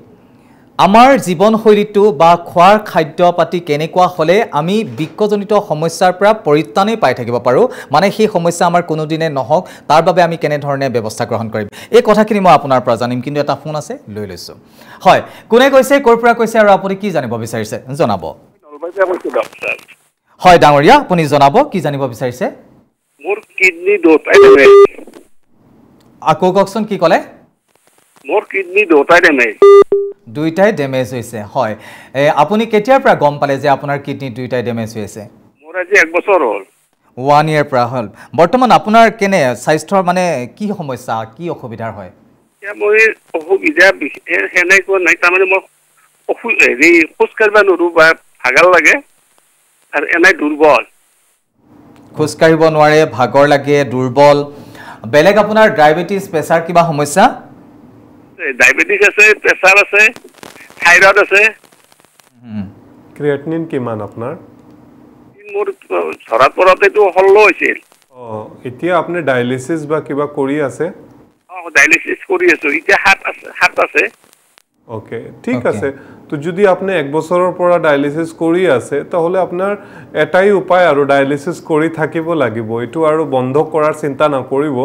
আমাৰ জীৱনশৈলীটো বা খোৱাৰ খাদ্য পাতি কেনেকুৱা হ'লে আমি বৃক্কজনিত সমস্যাৰ পৰা পৰিত্ৰাণেই পাই থাকিব পাৰোঁ মানে সেই সমস্যা আমাৰ কোনোদিনে নহওক তাৰ বাবে আমি কেনেধৰণে ব্যৱস্থা গ্ৰহণ কৰিম এই কথাখিনি মই আপোনাৰ পৰা জানিম কিন্তু এটা ফোন আছে লৈ লৈছোঁ হয় কোনে কৈছে ক'ৰ পৰা কৈছে আৰু আপুনি কি জানিব বিচাৰিছে জনাব হয় ডাঙৰীয়া আপুনি জনাব কি জানিব বিচাৰিছে মোৰ কিডনি দুটাই আকৌ কওকচোন কি ক'লে মোৰ কিডনি দুটাই ডেমেজ দুইটাই ডেমেজ হৈছে হয় আপুনি কেতিয়াৰ পৰা গম পালে যে আপোনাৰ কিডনি দুইটাই ডেমেজ হৈ আছে মোৰ আজি 1 বছৰ হ'ল 1 ইয়াৰ পৰা হ'ল বৰ্তমান আপোনাৰ কেনে স্বাস্থ্যৰ মানে কি সমস্যা কি অসুবিধাৰ হয় মই অসুবিধা সেনেকুৱা নাই তাৰমানে মই খোজ কাঢ়িব নোৱাৰো বা ভাগৰ লাগে আৰু এনাই দুৰ্বল খোজ কাঢ়িব নোৱাৰে ভাগৰ লাগে দুৰ্বল বেলেগ আপোনাৰ ডায়াবেটিছ প্ৰেছাৰ কিবা সমস্যা ডায়াবেটিছ আছে প্ৰেছাৰ আছে থাইৰয়েড আছে ক্ৰিয়েটিনিন কিমান আপোনাৰ মোৰ ধৰাত পৰাতেতো 16 হৈছিল এতিয়া আপুনি ডায়ালিসিস বা কিবা কৰি আছে ডায়ালিসিস কৰি আছো এতিয়া হাত আছে ওকে ঠিক আছে তো যদি আপনি 1 বছৰৰ পৰা ডায়ালিসিস কৰি আছে তাহলে আপোনাৰ এটাই উপায় আৰু ডায়ালিসিস কৰি থাকিব লাগিব এটো আৰু বন্ধ কৰাৰ চিন্তা নকৰিব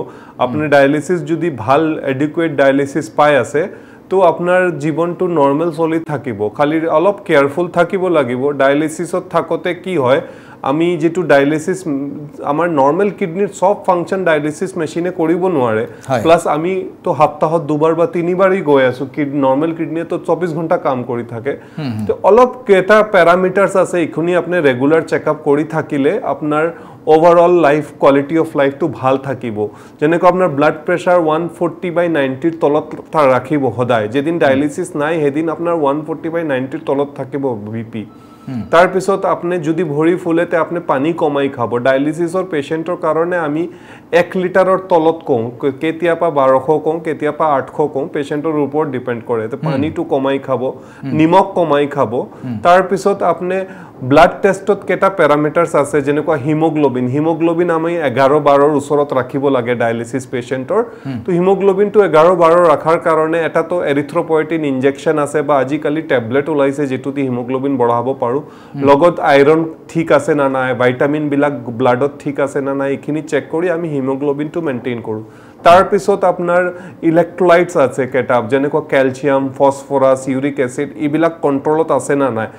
আপনি ডায়ালিসিস যদি ভাল এডিকুৱেট ডায়ালিসিস পাই আছে তো আপোনাৰ জীৱনটো নৰমাল চলি থাকিব খালি অলপ কেয়াৰফুল থাকিব লাগিব ডায়ালিসিসত থাকতে কি হয় আমি যেটো ডায়ালিসিস আমাৰ নৰমাল কিডনিৰ সব ফাংশন ডায়ালিসিস মেশিনে কৰিব নোৱাৰে প্লাস আমি তো সপ্তাহত দুবাৰ বা তিনিবাৰই গৈ আছো নৰমাল কিডনি তো 24 ঘণ্টা কাম কৰি থাকে তো অলপ কেটা প্যাৰামিটাৰস আছে ইখনি আপনি ৰেগুলাৰ চেকআপ কৰি থাকিলে আপোনাৰ overall life quality of life তো ভাল থাকিব যেনেকৈ আপোনাৰ ব্লাড প্ৰেছাৰ 140/90 ৰ তলত ৰাখিব সদায় যেদিন ডায়ালিসিস নাই হেদিন আপোনাৰ 140/90 ৰ তলত থাকিব বিপি তাৰ পিছত আপনি যদি ভৰি ফুলেতে আপনি পানী কমাই খাব ডায়ালিসিসৰ পেশেন্টৰ কাৰণে আমি 1 লিটাৰৰ তলত কওঁ কেতিয়াবা 1200 কওঁ কেতিয়াবা 800 কওঁ পেশেন্টৰ ওপৰত ডিপেন্ড কৰে তো পানীটো কমাই খাব নিমখ কমাই খাব তাৰ পিছত আপনি ব্লাড টেষ্টত কেটা প্যাৰামিটাৰস আছে যেনেকুৱা হিমোগ্লোবিন আমি 11-12 ৰ ওচৰত ৰাখিব লাগে ডায়ালিসিস পেশেন্টৰ তো হিমোগ্লোবিনটো 11-12 ৰাখাৰ কাৰণে এটা তো এৰিথ্ৰোপয়েটিন ইনজেকশন আছে বা আজিকালি ট্যাবলেট ওলাইছে যেটো দি হিমোগ্লোবিন বঢ়াব পাৰো লগত আইৰন ঠিক আছে না নাই ভিটামিন বিলাক ব্লাডত ঠিক আছে না নাই এখিনি চেক কৰি আমি হিমোগ্লোবিনটো মেইনটেইন কৰো তাৰ পিছত আপোনাৰ ইলেক্ট্ৰোলাইটস আছে কেটা যেনেকুৱা ক্যালসিয়াম ফসফৰাছ ইউৰিক এসিড ইবিলাক কন্ট্ৰোলত আছে না নাই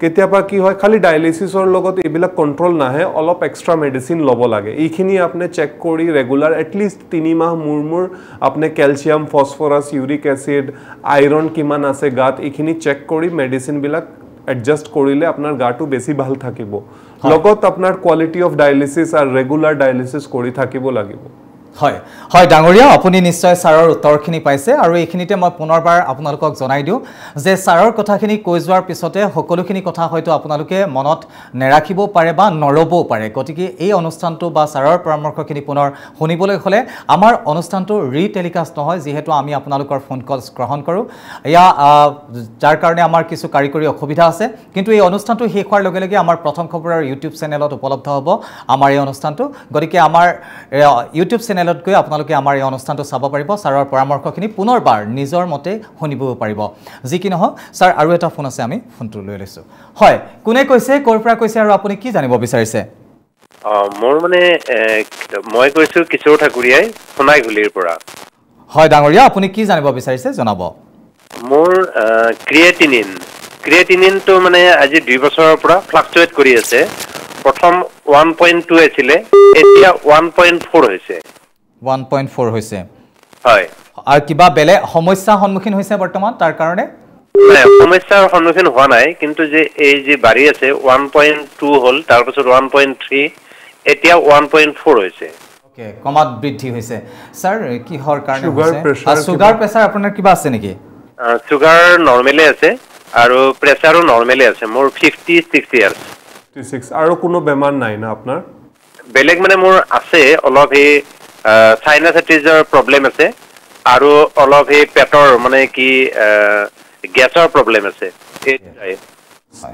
কেতিয়াবা কি হয় খালি ডায়ালিসিসৰ লগত এবিলাক কন্ট্ৰোল নাহে অলপ এক্সট্ৰা মেডিসিন লব লাগে এইখিনি আপনি চেক কৰি ৰেগুলাৰ এটলিষ্ট 3 মাহ মুৰমুৰ আপনি ক্যালসিয়াম ফসফৰাছ ইউৰিক এসিড আইৰন কিমান আছে গাত এইখিনি চেক কৰি মেডিসিন বিলাক এডজাস্ট কৰিলে আপোনাৰ গাটো বেছি ভাল থাকিব লগত আপোনাৰ কোৱালিটি অফ ডায়ালিসিস আৰু ৰেগুলাৰ ডায়ালিসিস কৰি থাকিব লাগিব হয় হয় ডাঙৰীয়া আপুনি নিশ্চয় ছাৰৰ উত্তৰখিনি পাইছে আৰু এইখিনিতে মই পুনৰবাৰ আপোনালোকক জনাই দিওঁ যে ছাৰৰ কথাখিনি কৈ যোৱাৰ পিছতে সকলোখিনি কথা হয়তো আপোনালোকে মনত নেৰাখিব পাৰে বা নৰবও পাৰে গতিকে এই অনুষ্ঠানটো বা ছাৰৰ পৰামৰ্শখিনি পুনৰ শুনিবলৈ হ'লে আমাৰ অনুষ্ঠানটো ৰিটেলিকাষ্ট নহয় যিহেতু আমি আপোনালোকৰ ফোন কলছ গ্ৰহণ কৰোঁ এয়া যাৰ কাৰণে আমাৰ কিছু কাৰিকৰী অসুবিধা আছে কিন্তু এই অনুষ্ঠানটো শেষ হোৱাৰ লগে লগে আমাৰ প্ৰথম খবৰৰ ইউটিউব চেনেলত উপলব্ধ হ'ব আমাৰ এই অনুষ্ঠানটো গতিকে আমাৰ ইউটিউব চেনেলত গৈ আপোনালোকে আমাৰ এই অনুষ্ঠানটো চাব পাৰিব ছাৰৰ পৰামৰ্শখিনি পুনৰবাৰ নিজৰ মতে শুনিব পাৰিব যি কি নহওক ছাৰ আৰু এটা ফোন আছে আমি ফোনটো লৈ লৈছোঁ হয় কোনে কৈছে ক'ৰ পৰা কৈছে আৰু আপুনি কি জানিব বিচাৰিছে মোৰ মানে মই কৈছোঁ কিশোৰ ঠাকুৰীয়াই সোণাইগুলিৰ পৰা হয় ডাঙৰীয়া আপুনি কি জানিব বিচাৰিছে জনাব মোৰ ক্ৰিয়েটিনিনটো মানে আজি 2 বছৰৰ পৰা ফ্লাকচুৱেট কৰি আছে প্ৰথম 1.2 আছিল এতিয়া 1.4 হৈছে 1.4 হৈছে হয় আৰু কিবা বেলে সমস্যা সন্মুখীন হৈছে বৰ্তমান তাৰ কাৰণে সমস্যাৰ সন্মুখীন হোৱা নাই কিন্তু যে এই যে বাঢ়ি আছে 1.2 হল তাৰ পিছত 1.3 এতিয়া 1.4 হৈছে ওকে কমাত বৃদ্ধি হৈছে স্যাৰ কিহৰ কাৰণে হৈছে সুগাৰ প্ৰেছাৰ আপোনাৰ কিবা আছে নেকি সুগাৰ নৰমালি আছে আৰু প্ৰেছাৰো নৰমালি আছে মোৰ 56 ইয়াৰ্স 56 আৰু কোনো বেমাৰ নাই না আপোনাৰ বেলেগ মানে মোৰ আছে অলপ হে সাইনাসাইটিছৰ প্ৰবলেম আছে আৰু অলপ হে পেটৰ মানে কি গ্যাসৰ প্ৰবলেম আছে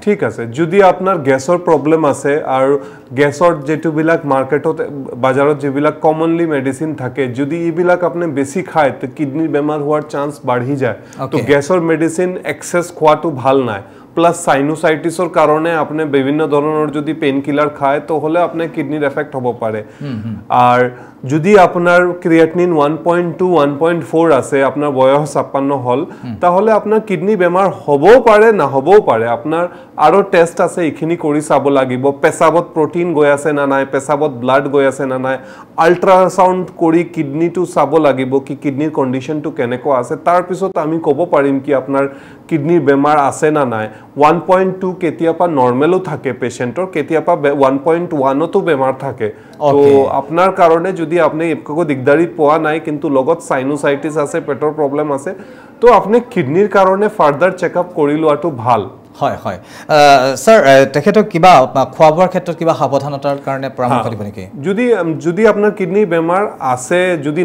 ঠিক আছে যদি আপোনাৰ গ্যাসৰ প্ৰবলেম আছে আৰু গ্যাসৰ যেটোবিলাক মাৰ্কেটত বাজাৰত যেবিলাক কমনলি মেডিসিন থাকে যদি ইবিলাক আপুনি বেছি খায় তো কিডনি বেমাৰ হোৱাৰ চান্স বাঢ়ি যায় তো গ্যাসৰ মেডিসিন এক্সেস খোৱাটো ভাল নাই প্লাস সাইনোসাইটিসৰ কাৰণে আপুনি বিভিন্ন ধৰণৰ যদি পেইন কিলাৰ খায় তো হলে আপোনাৰ কিডনিৰ এফেক্ট হ'ব পাৰে আৰু যদি আপোনাৰ ক্ৰিয়েটিনিন 1.2 1.4 আছে আপোনাৰ বয়স 56 হল তাহলে আপোনাৰ কিডনি বেমাৰ হ'বও পাৰে না হ'বও পাৰে আপোনাৰ আৰু টেষ্ট আছে ইখিনি কৰি চাব লাগিব পেছাবত প্ৰটিন গৈ আছে না নাই পেছাবত ব্লাড গৈ আছে না নাই আল্ট্ৰাসাউন্ড কৰি কিডনিটো চাব লাগিব কি কিডনিৰ কন্ডিশনটো কেনেকুৱা আছে তাৰ পিছত আমি ক'ব পাৰিম কি আপোনাৰ কিডনিৰ বেমাৰ আছে না নাই 1.2 কেতিয়াবা নৰমালও থাকে পেশেন্টৰ কেতিয়াবা 1.1 তো বেমাৰ থাকে তো আপোনাৰ কাৰণে যদি আপনি একো দিগদাৰি পোৱা নাই কিন্তু লগত সাইনোসাইটিস আছে পেটৰ প্ৰবলেম আছে তো আপনি কিডনিৰ কাৰণে ফাৰ্দাৰ চেকআপ কৰি লোৱাটো ভাল হয় হয় স্যাৰ তেখেতক কিবা খোৱাবোৱাৰ ক্ষেত্ৰত কিবা সাৱধানতাৰ কাৰণে পৰামৰ্শ দিব নেকি যদি আপোনাৰ কিডনি বেমাৰ আছে যদি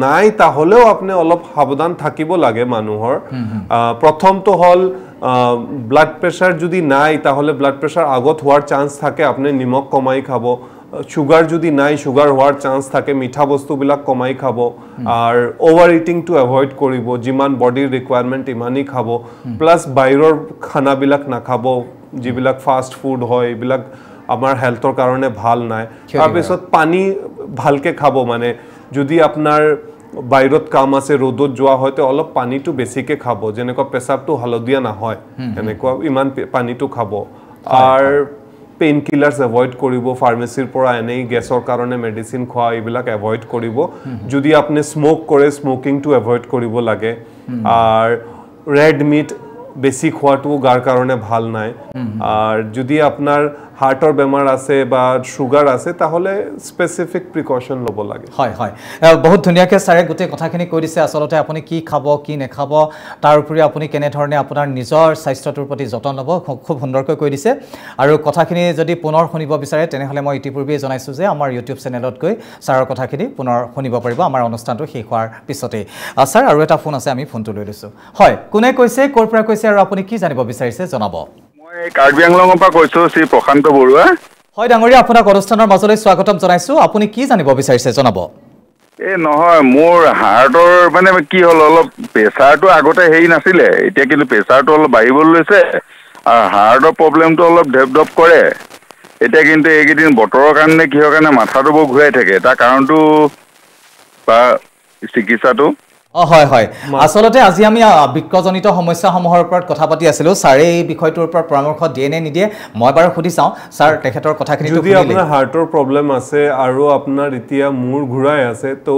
নাই তাহলেও আপনি অলপ সাৱধান থাকিব লাগে মানুহৰ প্ৰথমটো হল ব্লাড প্ৰেছাৰ যদি নাই তাহলে ব্লাড প্ৰেছাৰ আগত হোৱাৰ চান্স থাকে আপনি নিমখ কমাই খাব সুগাৰ যদি নাই সুগাৰ হোৱাৰ চান্স থাকে মিঠা বস্তুবিলাক কমাই খাব আৰু ওভাৰ ইটিং টু এভয়েড কৰিব যিমান বডিৰ ৰিকোয়াৰমেন্ট ইমানই খাব প্লাস বাহিৰৰ খানাবিলাক নাখাব যিবিলাক ফাস্ট ফুড হয় এইবিলাক আমাৰ হেলথৰ কাৰণে ভাল নাই তাৰপিছত পানী ভালকে খাব মানে যদি আপোনাৰ বাহিৰত কাম আছে ৰ'দত যোৱা হয়তো অলপ পানীটো বেছিকে খাব যেনেকুৱা পেছাবটো হালদিয়া নহয় এনেকুৱা ইমান পানীটো খাব আৰু পেইন কিলাৰ্স এভয়েড কৰিব ফাৰ্মেসিৰ পৰা এনেই গ্যাসৰ কাৰণে মেডিসিন খোৱা এইবিলাক এভয়েড কৰিব যদি আপনি স্মোক কৰে স্মোকিংটো এভয়েড কৰিব লাগে আৰু ৰেড মিট বেছি খোৱাটো গাৰ কাৰণে ভাল নাই আৰু যদি আপোনাৰ হাৰ্টৰ বেমাৰ আছে বা সুগাৰ আছে তাহলে স্পেসিফিক প্ৰিকশন ল'ব লাগে হয় হয় বহুত ধুনিয়াকে স্যাৰে গোটেই কথাখিনি কৈ দিছে আসলতে আপুনি কি খাব কি নেখাব তাৰ উপৰি আপুনি কেনে ধৰণে আপোনাৰ নিজৰ স্বাস্থ্যটোৰ প্ৰতি যতন ল'ব খুব সুন্দৰকৈ কৈ দিছে আৰু কথাখিনি যদি পুনৰ শুনিব বিচাৰে তেনেহলে মই ইতিপূৰ্বে জনাইছো যে আমাৰ ইউটিউব চেনেলত গৈ স্যাৰৰ কথাখিনি পুনৰ শুনিব পাৰিব আমাৰ অনুষ্ঠানটো শেষ হোৱাৰ পিছতে স্যাৰ আৰু এটা ফোন আছে আমি ফোনটো লৈ লৈছো হয় কোনে কৈছে ক'ৰ পৰা কৈছে আৰু আপুনি কি জানিব বিচাৰিছে জনাব মই কাৰ্বি আংলঙৰ পৰা কৈছো শ্ৰী প্ৰশান্ত বৰুৱা হয় ডাঙৰীয়া আপোনাক অনুষ্ঠানৰ মাজলৈ স্বাগতম জনাইছো আপুনি কি জানিব বিচাৰিছে জনাব নহয় মোৰ হাৰ্টৰ মানে কি হল অলপ প্ৰেছাৰটো আগতে হেৰি নাছিলে এতিয়া কিন্তু প্ৰেছাৰটো অলপ বাঢ়িবলৈ লৈছে আৰু হাৰ্টৰ প্ৰবলেমটো অলপ ডেভেলপ কৰে এতিয়া কিন্তু এইকেইদিন বতৰৰ কাৰণে কিহৰ কাৰণে মাথাটো বৰ ঘূৰাই থাকে তাৰ কাৰণটো বা চিকিৎসাটো হয় হয় আসলতে আজি আমি বিক্ৰজনিত সমস্যাসমূহৰ ওপৰত কথা পাতি আছিলো স্যাৰে এই বিষয়টোৰ ওপৰত পৰামৰ্শ দিয়ে নে নিদিয়ে মই বাৰু সুধি চাওঁ স্যাৰ তেখেতৰ কথাখিনি যদি আপোনাৰ হাৰ্টৰ প্ৰবলেম আছে আৰু আপোনাৰ এতিয়া মূৰ ঘূৰাই আছে তো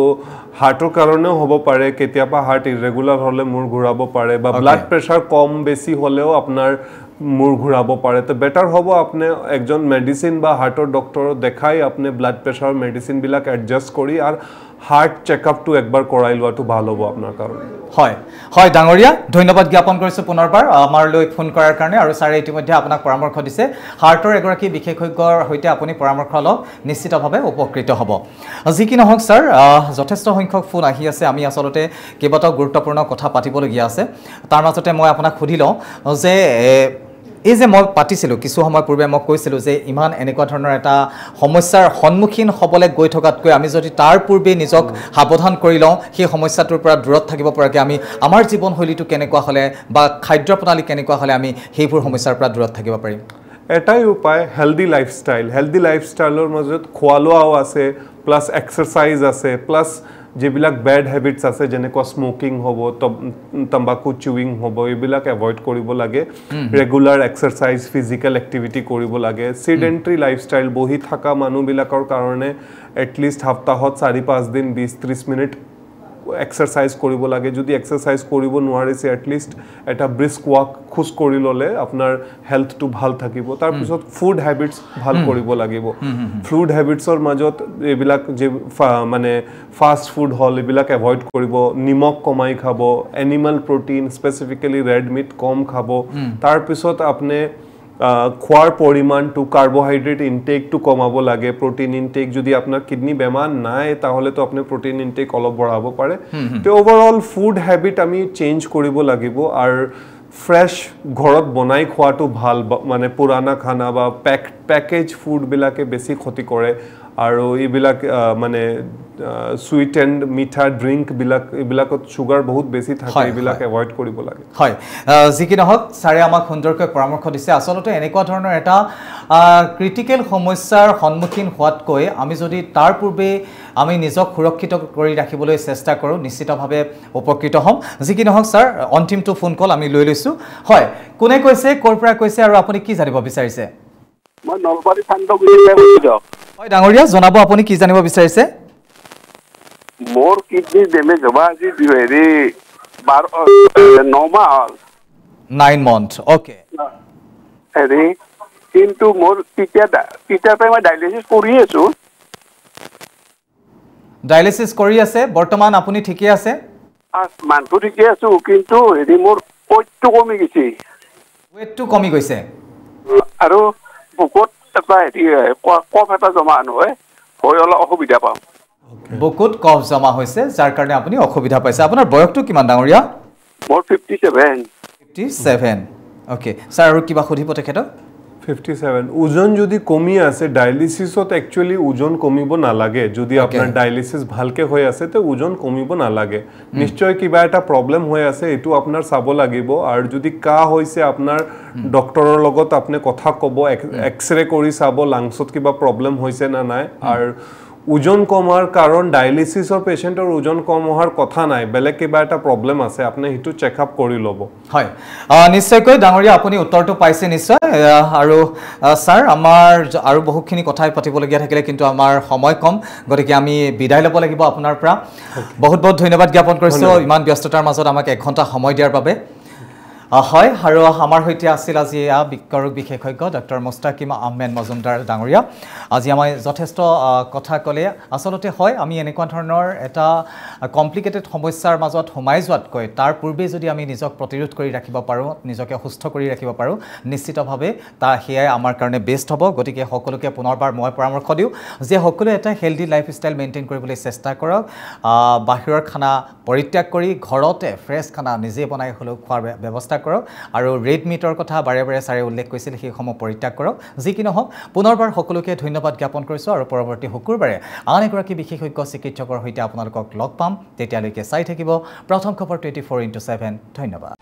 হাৰ্টৰ কাৰণেও হ'ব পাৰে কেতিয়াবা হাৰ্ট ইৰেগুলাৰ হলে মূৰ ঘূৰাব পাৰে বা ব্লাড প্ৰেছাৰ কম বেছি হলেও আপোনাৰ মূৰ ঘূৰাব পাৰে তো বেটাৰ হ'ব আপনি একজন মেডিসিন বা হাৰ্টৰ ডক্টৰক দেখাই আপনি ব্লাড প্ৰেছাৰ মেডিসিন বিলাক এডজাস্ট কৰি আৰু হাৰ্ট চেকআপটো একবাৰ কৰাই লোৱাটো ভাল হ'ব আপোনাৰ কাৰণে হয় হয় ডাঙৰীয়া ধন্যবাদ জ্ঞাপন কৰিছো পুনৰবাৰ আমাৰলৈ ফোন কৰাৰ কাৰণে আৰু স্যাৰে ইতিমধ্যে আপোনাক পৰামৰ্শ দিছে হাৰ্টৰ এগৰাকী বিশেষজ্ঞৰ হৈতে আপুনি পৰামৰ্শ লওক নিশ্চিতভাৱে উপকৃত হ'ব যি কি নহওক স্যাৰ যথেষ্ট সংখ্যক ফোন আহি আছে আমি আসলতে কেইবাটাও গুৰুত্বপূৰ্ণ কথা পাতিবলগীয়া আছে তাৰ মাজতে মই আপোনাক সুধি লওঁ যে এই যে মই পাতিছিলো কিছু সময় পূৰ্বে মই কৈছিলো যে ইমান এনেকুৱা ধৰণৰ এটা সমস্যাৰ সন্মুখীন হ'বলৈ গৈ থকাতকৈ আমি যদি তাৰ পূৰ্বে নিজক সাৱধান কৰি লওঁ সেই সমস্যাটোৰ পৰা দূৰত থাকিব পৰাকৈ আমি আমাৰ জীৱনশৈলীটো কেনেকুৱা হ'লে বা খাদ্য প্ৰণালী কেনেকুৱা হ'লে আমি সেইবোৰ সমস্যাৰ পৰা দূৰত থাকিব পাৰিম এটাই উপায় হেলদি লাইফষ্টাইলৰ মাজত খোৱা লোৱাও আছে প্লাস এক্সাৰসাইজ আছে প্লাস যিবিলাক বেড হেবিটছ আছে যেনেকুৱা স্মোকিং হ'ব তম্বাকু চুইং হ'ব এইবিলাক এভইড কৰিব লাগে ৰেগুলাৰ এক্সাৰচাইজ ফিজিকেল এক্টিভিটি কৰিব লাগে সিডেন্টাৰী লাইফষ্টাইল বহি থকা মানুহবিলাকৰ কাৰণে এটলিষ্ট সপ্তাহত 4-5 দিন 20-30 মিনিট এক্সাৰচাইজ কৰিব লাগে যদি এক্সাৰচাইজ কৰিব নোৱাৰিছে এটলিষ্ট এটা ব্ৰিস্ক ৱাক খোজ কৰি ল'লে আপোনাৰ হেল্থটো ভাল থাকিব তাৰ পিছত ফুড হেবিটছ ভাল কৰিব লাগিব ফুড হেবিটছৰ মাজত এইবিলাক যে মানে ফাষ্ট ফুড হল এইবিলাক এভইড কৰিব নিমখ কমাই খাব animal protein specifically red meat কম খাব তাৰ পিছত আপুনি খোৱাৰ পৰিমাণটো কাৰ্বোহাইড্ৰেট ইনটেকটো কমাব লাগে প্ৰটিন ইনটেক যদি আপোনাৰ কিডনি বেমাৰ নাই তাহলে তো আপুনি প্ৰটিন ইনটেক অলপ বঢ়াব পাৰে তো ওভাৰঅল ফুড হেবিট আমি চেঞ্জ কৰিব লাগিব আৰু ফ্ৰেছ ঘৰত বনাই খোৱাটো ভাল মানে পুৰানা খানা বা পেকেজ ফুড বিলাকে বেছি ক্ষতি কৰে আৰু এইবিলাক মানে সুইট এণ্ড মিঠা ড্ৰিংক এইবিলাকত সুগাৰ বহুত বেছি থাকে এইবিলাক এভইড কৰিব লাগে হয় যি কি নহওক ছাৰে আমাক সুন্দৰকৈ পৰামৰ্শ দিছে আচলতে এনেকুৱা ধৰণৰ এটা ক্ৰিটিকেল সমস্যাৰ সন্মুখীন হোৱাতকৈ আমি যদি তাৰ পূৰ্বে আমি নিজক সুৰক্ষিত কৰি ৰাখিবলৈ চেষ্টা কৰোঁ নিশ্চিতভাৱে উপকৃত হ'ম যি কি নহওক ছাৰ অন্তিমটো ফোন কল আমি লৈ লৈছোঁ হয় কোনে কৈছে ক'ৰ পৰা কৈছে আৰু আপুনি কি জানিব বিচাৰিছে মই নলবাৰী চান্দগুৰিৰ পৰা কৈছোঁ হয় ডাঙৰীয়া জনাব আপুনি কি জানিব বিচাৰিছে মোৰ কিডনি ডেমেজ হ'ব আজি 9 মাহ হ'ল 9 months ওকে হেৰি কিন্তু মোৰ তেতিয়া মই ডায়ালিসিস কৰি আছো ডায়ালিসিস কৰি আছে বৰ্তমান আপুনি ঠিকে আছে মানটো ঠিকে আছো কিন্তু হেৰি মোৰ ওয়েটটো কমি গৈছে ওয়েটটো কমি গৈছে আৰু বুকুত এটা হেৰি কফ এটা জমা নহয় হৈ অলপ অসুবিধা পাওঁ বুকুত কফ জমা হৈছে যাৰ কাৰণে আপুনি অসুবিধা পাইছে আপোনাৰ বয়সটো কিমান ডাঙৰীয়া মোৰ 57 ওকে স্যাৰ আৰু কিবা সুধিব তেখেতক 57 ওজন যদি কমি আছে ডায়ালিসিসত একচুয়ালি ওজন কমিব নালাগে যদি আপোনাৰ ডায়ালিসিস ভালকে হৈ আছে তে ওজন কমিব নালাগে নিশ্চয় কিবা এটা প্ৰবলেম হৈ আছে এটো আপোনাৰ চাব লাগিব আৰু যদি কা হৈছে আপোনাৰ ডক্টৰৰ লগত আপুনি কথা ক'ব এক্সৰে কৰি চাব লাংছত কিবা প্ৰবলেম হৈছে না নাই আৰু ওজন কমাৰ কাৰণ ডায়ালিসিসৰ পেশেন্টৰ ওজন কম হোৱাৰ কথা নাই বেলেগ কিবা এটা প্ৰবলেম আছে আপুনি হিটো চেকআপ কৰি ল'ব হয় নিশ্চয়কৈ ডাঙৰীয়া আপুনি উত্তৰটো পাইছে নিশ্চয় আৰু স্যাৰ আমাৰ আৰু বহুখিনি কথাই পাতিবলগীয়া থাকিলে কিন্তু আমাৰ সময় কম গতিকে আমি বিদায় ল'ব লাগিব আপোনাৰ পৰা বহুত বহুত ধন্যবাদ জ্ঞাপন কৰিছো ইমান ব্যস্ততাৰ মাজত আমাক 1 ঘণ্টা সময় দিয়াৰ বাবে হয় আৰু আমাৰ হৈতে আছিল আজি বিকৰক বিশেষজ্ঞ ডক্টৰ মুস্তাকিম আহমেদ মজুমদাৰ ডাঙৰীয়া আজি আমি যথেষ্ট কথা ক'লে আসলতে হয় আমি এনেকুৱা ধৰণৰ এটা কমপ্লিকেটেড সমস্যাৰ মাজত সোমাই যোৱাতকৈ তাৰ পূৰ্বে যদি আমি নিজক প্ৰতিৰোধ কৰি ৰাখিব পাৰোঁ নিজকে সুস্থ কৰি ৰাখিব পাৰোঁ নিশ্চিতভাৱে তা হেয়াই আমাৰ কাৰণে বেষ্ট হ'ব গতিকে সকলোকে পুনৰবাৰ মই পৰামৰ্শ দিওঁ যে সকলোৱে এটা হেলদি লাইফষ্টাইল মেইনটেইন কৰিবলৈ চেষ্টা কৰক বাহিৰৰ খানা পৰিত্যাগ কৰি ঘৰতে ফ্ৰেছ খানা নিজে বনাই হ'লেও খোৱাৰ ব্যৱস্থা কৰক আৰু ৰেড মিটৰ কথা বাৰে বাৰে ছাৰে উল্লেখ কৰিছিল সেইসমূহ পৰিত্যাগ কৰক যি কি নহওক পুনৰবাৰ সকলোকে ধন্যবাদ জ্ঞাপন কৰিছোঁ আৰু পৰৱৰ্তী শুকুৰবাৰে আন এগৰাকী বিশেষজ্ঞ চিকিৎসকৰ সৈতে আপোনালোকক লগ পাম তেতিয়ালৈকে চাই থাকিব প্ৰথম খবৰ 24/7 ধন্যবাদ